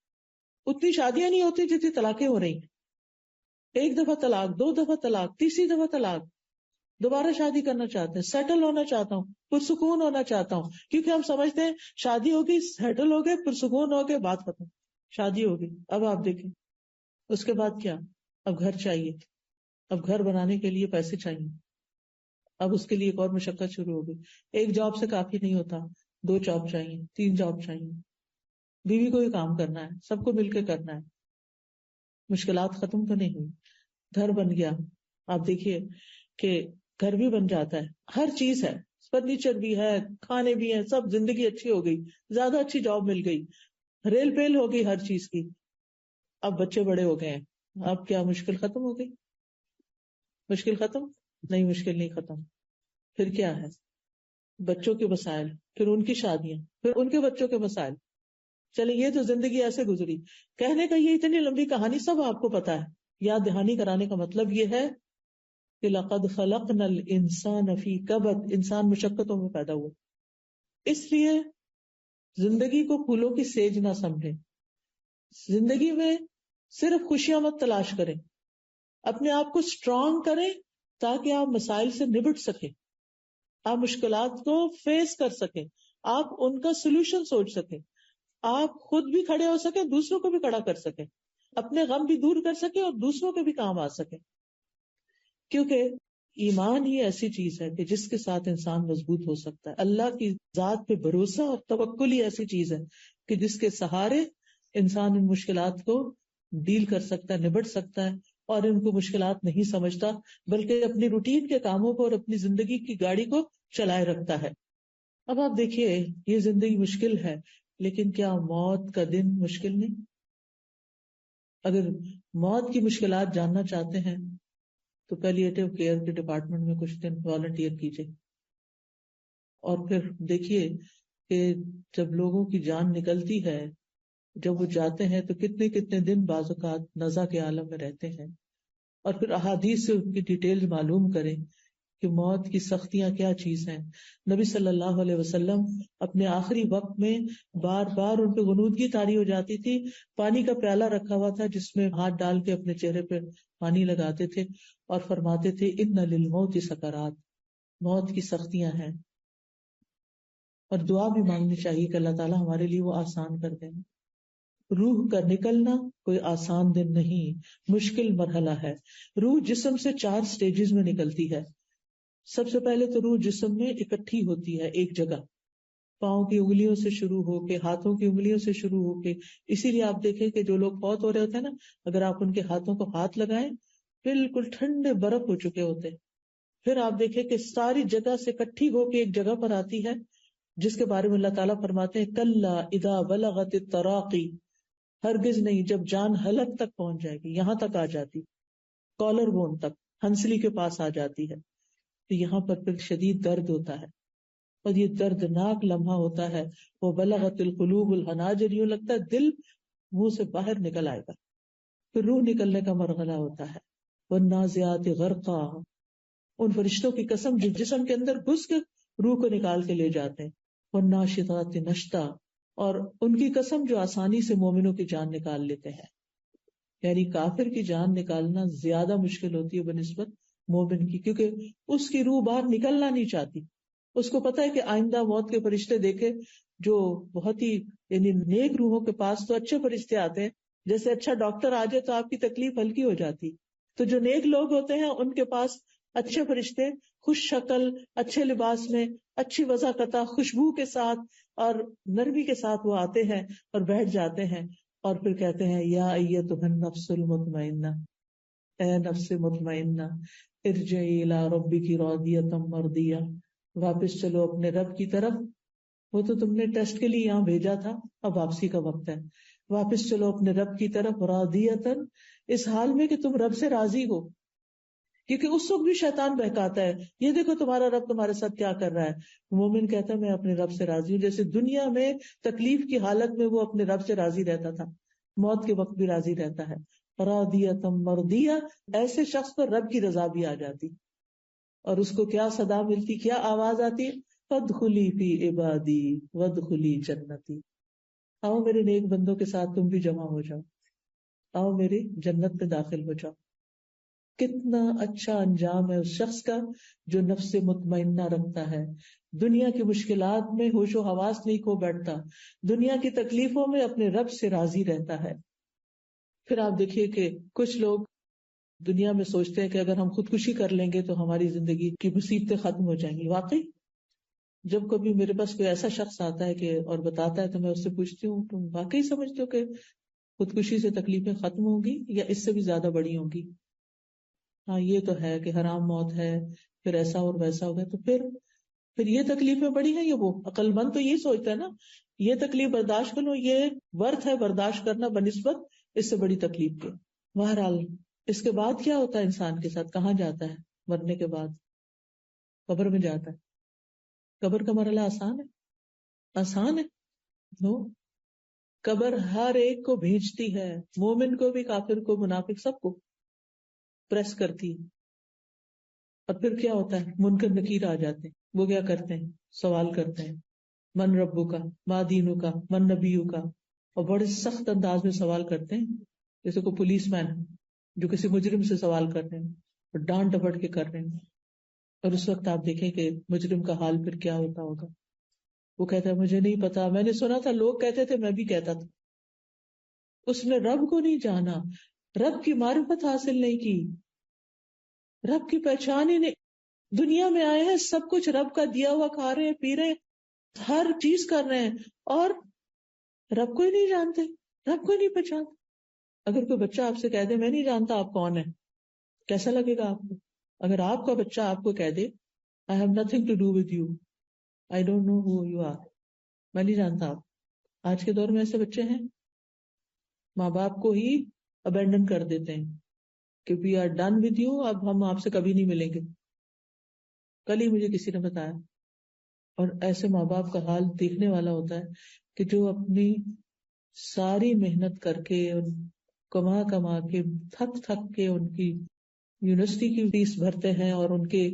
اتنی شادیاں نہیں ہوتی جتنی طلاقیں ہو رہی ہیں. ایک دفعہ طلاق، دو دفعہ طلاق، تیسری دفعہ طلاق. دوبارہ شادی کرنا چاہتے ہیں، سیٹل ہونا چاہتا ہوں، پرسکون ہونا چاہتا ہوں، کیونکہ ہم سمجھتے ہیں شادی ہوگی، سیٹل ہو گئے، پرسکون ہو گئے، بات ختم. شادی ہوگی، اب آپ دیکھیں اس کے بعد کیا؟ اب گھر چاہیے، اب گھر بنانے کے لیے پیسے چاہیے، اب اس کے لیے ایک اور مشقت شروع ہو گئی. ایک جاب سے کافی نہیں ہوتا، 2 جاب چاہیے، 3 جاب چاہیے. بیوی کو ہی کام کرنا ہے، سب کو مل کے کرنا ہے. مشکلات ختم تو نہیں ہوئی. گھر بن گیا، آپ دیکھیے کہ گھر بھی بن جاتا ہے، ہر چیز ہے، فرنیچر بھی ہے، کھانے بھی ہیں، سب، زندگی اچھی ہو گئی، زیادہ اچھی جاب مل گئی، ریل پیل ہو گئی ہر چیز کی. اب بچے بڑے ہو گئے ہیں، اب کیا مشکل ختم ہو گئی؟ مشکل ختم نہیں، مشکل نہیں ختم. پھر کیا ہے؟ بچوں کے مسائل، پھر ان کی شادیاں، پھر ان کے بچوں کے مسائل. چلے یہ تو زندگی ایسے گزری. کہنے کا یہ اتنی لمبی کہانی سب آپ کو پتا ہے. یاد دہانی کرانے کا مطلب یہ ہے کہ لقد خلقنا الانسان فی کبد، انسان مشقتوں میں پیدا ہوا. اس لیے زندگی کو پھولوں کی سیج نہ سمجھیں. زندگی میں صرف خوشیاں مت تلاش کریں، اپنے آپ کو اسٹرانگ کریں تاکہ آپ مسائل سے نبٹ سکیں، آپ مشکلات کو فیس کر سکیں، آپ ان کا سولوشن سوچ سکیں، آپ خود بھی کھڑے ہو سکیں، دوسروں کو بھی کھڑا کر سکیں، اپنے غم بھی دور کر سکیں اور دوسروں کے بھی کام آ سکیں. کیونکہ ایمان ہی ایسی چیز ہے کہ جس کے ساتھ انسان مضبوط ہو سکتا ہے. اللہ کی ذات پہ بھروسہ اور توکل ہی ایسی چیز ہے کہ جس کے سہارے انسان ان مشکلات کو ڈیل کر سکتا ہے، نبٹ سکتا ہے، اور ان کو مشکلات نہیں سمجھتا بلکہ اپنی روٹین کے کاموں کو اور اپنی زندگی کی گاڑی کو چلائے رکھتا ہے. اب آپ دیکھیے یہ زندگی مشکل ہے، لیکن کیا موت کا دن مشکل نہیں؟ اگر موت کی مشکلات جاننا چاہتے ہیں تو پیلیٹیو کیئر کے ڈپارٹمنٹ میں کچھ دن والنٹیئر کیجیے، اور پھر دیکھیے کہ جب لوگوں کی جان نکلتی ہے، جب وہ جاتے ہیں تو کتنے کتنے دن بعض اوقات نزع کے عالم میں رہتے ہیں، اور پھر احادیث سے ان کی ڈیٹیل معلوم کریں کہ موت کی سختیاں کیا چیز ہیں. نبی صلی اللہ علیہ وسلم اپنے آخری وقت میں بار بار ان پہ غنودگی طاری ہو جاتی تھی، پانی کا پیالہ رکھا ہوا تھا جس میں ہاتھ ڈال کے اپنے چہرے پہ پانی لگاتے تھے اور فرماتے تھے ان للموت سکرات، موت کی سختیاں ہیں. اور دعا بھی مانگنی چاہیے کہ اللہ تعالیٰ ہمارے لیے وہ آسان کر دیں. روح کا نکلنا کوئی آسان دن نہیں، مشکل مرحلہ ہے. روح جسم سے 4 سٹیجز میں نکلتی ہے. سب سے پہلے تو روح جسم میں اکٹھی ہوتی ہے ایک جگہ، پاؤں کی انگلیوں سے شروع ہو کے، ہاتھوں کی انگلیوں سے شروع ہو کے. اسی لیے آپ دیکھیں کہ جو لوگ فوت ہو رہے ہوتے ہیں نا، اگر آپ ان کے ہاتھوں کو ہاتھ لگائیں بالکل ٹھنڈے برف ہو چکے ہوتے ہیں. پھر آپ دیکھیں کہ ساری جگہ سے اکٹھی ہو کے ایک جگہ پر آتی ہے جس کے بارے میں اللہ تعالیٰ فرماتے ہیں کلا اذا بلغت التراقی، ہرگز نہیں، جب جان حلق تک پہنچ جائے گی، یہاں تک آ جاتی، کالر بون تک، ہنسلی کے پاس آ جاتی ہے، تو یہاں پر پھر شدید درد ہوتا ہے اور یہ دردناک لمحہ ہوتا ہے. وہ بلغت القلوب الحناجر، یوں لگتا ہے دل منہ سے باہر نکل آئے گا. پھر روح نکلنے کا مرحلہ ہوتا ہے والنازعات غرقا، ان فرشتوں کی قسم جو جسم کے اندر گھس کے روح کو نکال کے لے جاتے ہیں. والناشطات نشطا، اور ان کی قسم جو آسانی سے مومنوں کی جان نکال لیتے ہیں. یعنی کافر کی جان نکالنا زیادہ مشکل ہوتی ہے بنسبت مومن کی، کیونکہ اس کی روح باہر نکلنا نہیں چاہتی. اس کو پتا ہے کہ آئندہ موت کے فرشتے دیکھے جو بہت ہی یعنی نیک روحوں کے پاس تو اچھے فرشتے آتے ہیں، جیسے اچھا ڈاکٹر آ جائے تو آپ کی تکلیف ہلکی ہو جاتی. تو جو نیک لوگ ہوتے ہیں ان کے پاس اچھے فرشتے خوش شکل، اچھے لباس میں، اچھی وضاحت، خوشبو کے ساتھ اور نرمی کے ساتھ وہ آتے ہیں اور بیٹھ جاتے ہیں اور پھر کہتے ہیں یا ایتھا النفس المطمئنہ، اے نفس مطمئنہ، ارجعی الی ربک راضیۃ مرضیہ، واپس چلو اپنے رب کی طرف. وہ تو تم نے ٹیسٹ کے لیے یہاں بھیجا تھا، اب واپسی کا وقت ہے. واپس چلو اپنے رب کی طرف راضیۃ، اس حال میں کہ تم رب سے راضی ہو. کیونکہ اس وقت بھی شیطان بہکاتا ہے، یہ دیکھو تمہارا رب تمہارے ساتھ کیا کر رہا ہے. مومن کہتا ہے میں اپنے رب سے راضی ہوں، جیسے دنیا میں تکلیف کی حالت میں وہ اپنے رب سے راضی رہتا تھا. موت کے وقت بھی راضی رہتا ہے. راضیۃ مرضیہ، ایسے شخص پر رب کی رضا بھی آ جاتی، اور اس کو کیا صدا ملتی، کیا آواز آتی، فادخلی فی عبادی وادخلی جنتی، آؤ میرے نیک بندوں کے ساتھ تم بھی جمع ہو جاؤ، آؤ میری جنت میں داخل ہو جاؤ. کتنا اچھا انجام ہے اس شخص کا جو نفس مطمئنہ رکھتا ہے، دنیا کی مشکلات میں ہوش و حواس نہیں کھو بیٹھتا، دنیا کی تکلیفوں میں اپنے رب سے راضی رہتا ہے. پھر آپ دیکھیے کہ کچھ لوگ دنیا میں سوچتے ہیں کہ اگر ہم خودکشی کر لیں گے تو ہماری زندگی کی مصیبتیں ختم ہو جائیں گی. واقعی جب کبھی میرے پاس کوئی ایسا شخص آتا ہے کہ اور بتاتا ہے تو میں اس سے پوچھتی ہوں تم واقعی سمجھتے ہو کہ خودکشی سے تکلیفیں ختم ہوں گی یا اس سے بھی زیادہ بڑی ہوں گی؟ ہاں یہ تو ہے کہ حرام موت ہے، پھر ایسا اور ویسا ہو گیا، تو پھر یہ تکلیفیں بڑی ہیں. یہ وہ عقل مند تو یہ سوچتا ہے نا یہ تکلیف برداشت کر لو، یہ ورتھ ہے برداشت کرنا بنسبت اس سے بڑی تکلیف کے. بہرحال اس کے بعد کیا ہوتا ہے انسان کے ساتھ، کہاں جاتا ہے مرنے کے بعد؟ قبر میں جاتا ہے. قبر کا مرحلہ آسان ہے؟ آسان ہے؟ نو. قبر ہر ایک کو بھیجتی ہے، مومن کو بھی، کافر کو، منافق، سب کو پریس کرتی ہے. اور پھر کیا ہوتا ہے، منکر نکیر آ جاتے ہیں. وہ کیا کرتے ہیں، سوال کرتے ہیں من ربو کا، ما دینو کا، من نبیو کا، اور بڑے سخت انداز میں سوال کرتے ہیں جیسے کوئی پولیس مین جو کسی مجرم سے سوال کر رہے ہیں اور ڈانٹ ڈپٹ کے کر رہے ہیں. اور اس وقت آپ دیکھیں کہ مجرم کا حال پھر کیا ہوتا ہوگا. وہ کہتا ہے مجھے نہیں پتا، میں نے سنا تھا، لوگ کہتے تھے، میں بھی کہتا تھا. اس نے رب کو نہیں جانا، رب کی معرفت حاصل نہیں کی، رب کی پہچان ہی نہیں. دنیا میں آئے ہیں، سب کچھ رب کا دیا ہوا کھا رہے ہیں، پی رہے ہیں، ہر چیز کر رہے ہیں، اور رب کو ہی نہیں جانتے، رب کو ہی نہیں پہچانتے. اگر کوئی بچہ آپ سے کہہ دے میں نہیں جانتا آپ کون ہیں، کیسا لگے گا آپ کو؟ اگر آپ کا بچہ آپ کو کہہ دے I have nothing to do with you, I don't know who you are، میں نہیں جانتا آپ. آج کے دور میں ایسے بچے ہیں، ماں باپ کو ہی ابینڈن کر دیتے ہیں کہ we are done with you، اب ہم آپ سے کبھی نہیں ملیں گے. کل ہی مجھے کسی نے بتایا. اور ایسے ماں باپ کا حال دیکھنے والا ہوتا ہے کہ جو اپنی ساری محنت کر کے، کما کما کے، تھک تھک کے ان کی یونیورسٹی کی فیس بھرتے ہیں اور ان کے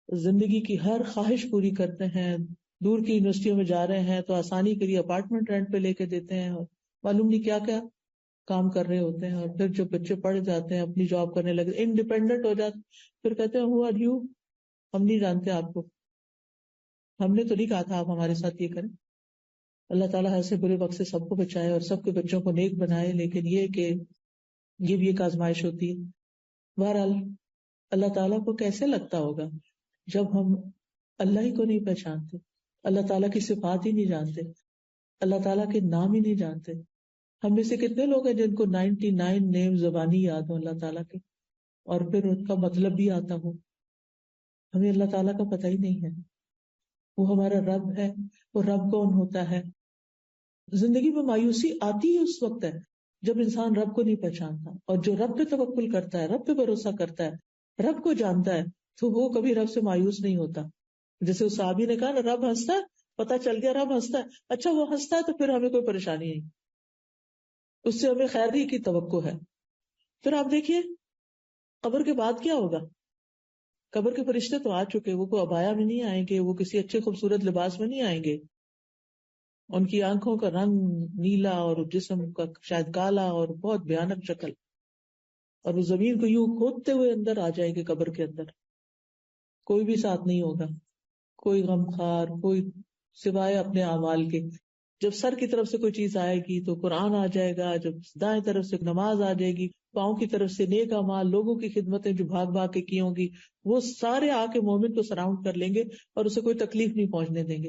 زندگی کی ہر خواہش پوری کرتے ہیں. دور کی یونیورسٹیوں میں جا رہے ہیں تو آسانی کے لیے اپارٹمنٹ رینٹ پہ لے کے دیتے ہیں، اور معلوم نہیں کیا کیا کام کر رہے ہوتے ہیں. اور پھر جب بچے پڑھ جاتے ہیں، اپنی جاب کرنے لگے، انڈیپینڈنٹ ہو جاتے، پھر کہتے ہیں ہو آر یو، ہم نہیں جانتے آپ کو، ہم نے تو نہیں کہا تھا آپ ہمارے ساتھ یہ کریں. اللہ تعالیٰ ایسے برے وقت سے سب کو بچائے اور سب کے بچوں کو نیک بنائے. لیکن یہ کہ یہ بھی ایک آزمائش ہوتی ہے. بہرحال اللہ تعالیٰ کو کیسے لگتا ہوگا جب ہم اللہ ہی کو نہیں پہچانتے، اللہ تعالیٰ کی صفات ہی نہیں جانتے، اللہ تعالیٰ کے نام ہی نہیں جانتے. ہم میں سے کتنے لوگ ہیں جن کو 99 نیم زبانی یاد ہو اللہ تعالیٰ کے، اور پھر ان کا مطلب بھی آتا ہو. ہمیں اللہ تعالیٰ کا پتہ ہی نہیں ہے. وہ ہمارا رب ہے. وہ رب کون ہوتا ہے؟ زندگی میں مایوسی آتی ہی اس وقت ہے جب انسان رب کو نہیں پہچانتا. اور جو رب پہ توکل کرتا ہے، رب پہ بھروسہ کرتا ہے، رب کو جانتا ہے، تو وہ کبھی رب سے مایوس نہیں ہوتا. جیسے اس صحابی نے کہا نا رب ہنستا ہے، پتا چل گیا رب ہنستا ہے، اچھا وہ ہنستا ہے تو پھر ہمیں کوئی پریشانی نہیں، اس سے ہمیں خیر ہی کی توقع ہے. پھر آپ دیکھیے قبر کے بعد کیا ہوگا. قبر کے فرشتے تو آ چکے، وہ کوئی عبایا میں نہیں آئیں گے، وہ کسی اچھے خوبصورت لباس میں نہیں آئیں گے. ان کی آنکھوں کا رنگ نیلا اور جسم کا شاید کالا اور بہت بھیانک شکل، اور وہ زمین کو یوں کھودتے ہوئے اندر آ جائیں گے قبر کے اندر. کوئی بھی ساتھ نہیں ہوگا، کوئی غمخوار، کوئی سوائے اپنے اعمال کے. جب سر کی طرف سے کوئی چیز آئے گی تو قرآن آ جائے گا، جب دائیں طرف سے نماز آ جائے گی، پاؤں کی طرف سے نیک اعمال، لوگوں کی خدمتیں جو بھاگ بھاگ کے کی ہوں گی، وہ سارے آ کے مومن کو سراؤنڈ کر لیں گے اور اسے کوئی تکلیف نہیں پہنچنے دیں گے.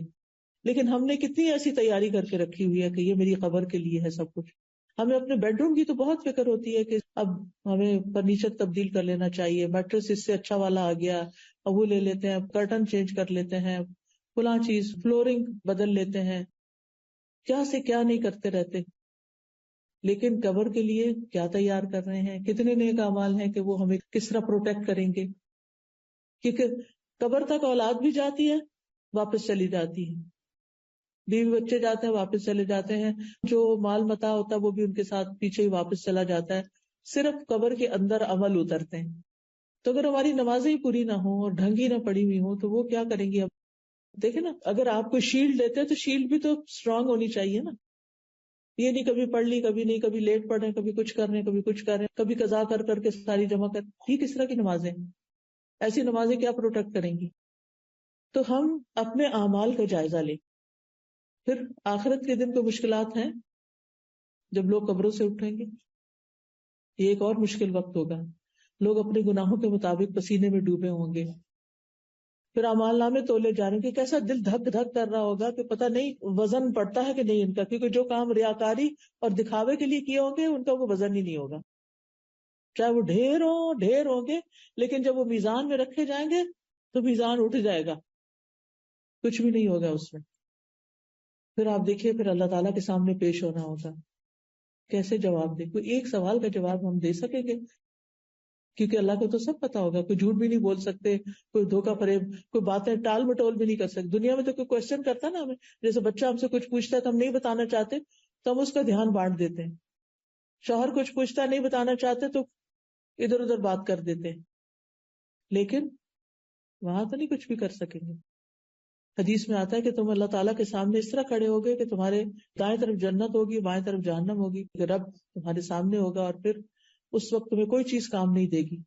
لیکن ہم نے کتنی ایسی تیاری کر کے رکھی ہوئی ہے کہ یہ میری قبر کے لیے ہے سب کچھ. ہمیں اپنے بیڈ روم کی تو بہت فکر ہوتی ہے کہ اب ہمیں فرنیچر تبدیل کر لینا چاہیے، میٹرس اس سے اچھا والا آ گیا، اب وہ لے لیتے ہیں، کرٹن چینج کر لیتے ہیں، فلاں چیز فلورنگ بدل لیتے ہیں، کیا سے کیا نہیں کرتے رہتے. لیکن قبر کے لیے کیا تیار کر رہے ہیں، کتنے نیک اعمال ہیں کہ وہ ہمیں کس طرح پروٹیکٹ کریں گے. کیونکہ قبر تک اولاد بھی جاتی ہے، واپس چلی جاتی ہے. بیوی بچے جاتے ہیں واپس چلے جاتے ہیں، جو مال متاع ہوتا ہے وہ بھی ان کے ساتھ پیچھے ہی واپس چلا جاتا ہے، صرف قبر کے اندر عمل اترتے ہیں. تو اگر ہماری نمازیں ہی پوری نہ ہوں اور ڈھنگ ہی نہ پڑی ہوئی ہوں تو وہ کیا کریں گی؟ اب دیکھیں نا، اگر آپ کو شیلڈ دیتے ہیں تو شیلڈ بھی تو اسٹرانگ ہونی چاہیے نا. یہ نہیں کبھی پڑھ لی کبھی نہیں، کبھی لیٹ پڑھ رہے ہیں کبھی کچھ کر رہے ہیں کبھی کچھ کر رہے ہیں، کبھی قضا کر کر کے ساری جمع کر، یہ کس طرح کی نمازیں ہیں؟ ایسی نمازیں کیا پروٹیکٹ کریں گی؟ تو ہم اپنے اعمال کا جائزہ لیں. پھر آخرت کے دن کو مشکلات ہیں، جب لوگ قبروں سے اٹھیں گے یہ ایک اور مشکل وقت ہوگا. لوگ اپنے گناہوں کے مطابق پسینے میں ڈوبے ہوں گے. پھر اعمال نامے تولے جا رہے ہیں کہ کیسا دل دھک دھک کر رہا ہوگا کہ پتہ نہیں وزن پڑتا ہے کہ نہیں ان کا، کیونکہ جو کام ریاکاری اور دکھاوے کے لیے کیے ہوں گے ان کا وہ وزن ہی نہیں ہوگا، چاہے وہ ڈھیر ہوں گے، لیکن جب وہ میزان میں رکھے جائیں گے تو میزان اٹھ جائے گا، کچھ بھی نہیں ہوگا اس میں. پھر آپ دیکھیے پھر اللہ تعالیٰ کے سامنے پیش ہونا ہوگا، کیسے جواب دیں؟ کوئی ایک سوال کا جواب ہم دے سکیں گے؟ کیونکہ اللہ کو تو سب پتا ہوگا، کوئی جھوٹ بھی نہیں بول سکتے، کوئی دھوکہ فریب، کوئی باتیں ٹال مٹول بھی نہیں کر سکتے. دنیا میں تو کوئی کوشچن کرتا نا ہمیں، جیسے بچہ ہم سے کچھ پوچھتا ہے تو ہم نہیں بتانا چاہتے تو ہم اس کا دھیان بانٹ دیتے ہیں. شوہر کچھ پوچھتا نہیں بتانا چاہتے تو ادھر ادھر بات کر دیتے ہیں. لیکن وہاں تو نہیں کچھ بھی کر سکیں گے. حدیث میں آتا ہے کہ تم اللہ تعالیٰ کے سامنے اس طرح کھڑے ہوگے کہ تمہارے دائیں طرف جنت ہوگی، بائیں طرف جہنم ہوگی، کہ رب تمہارے سامنے ہوگا اور پھر اس وقت تمہیں کوئی چیز کام نہیں دے گی.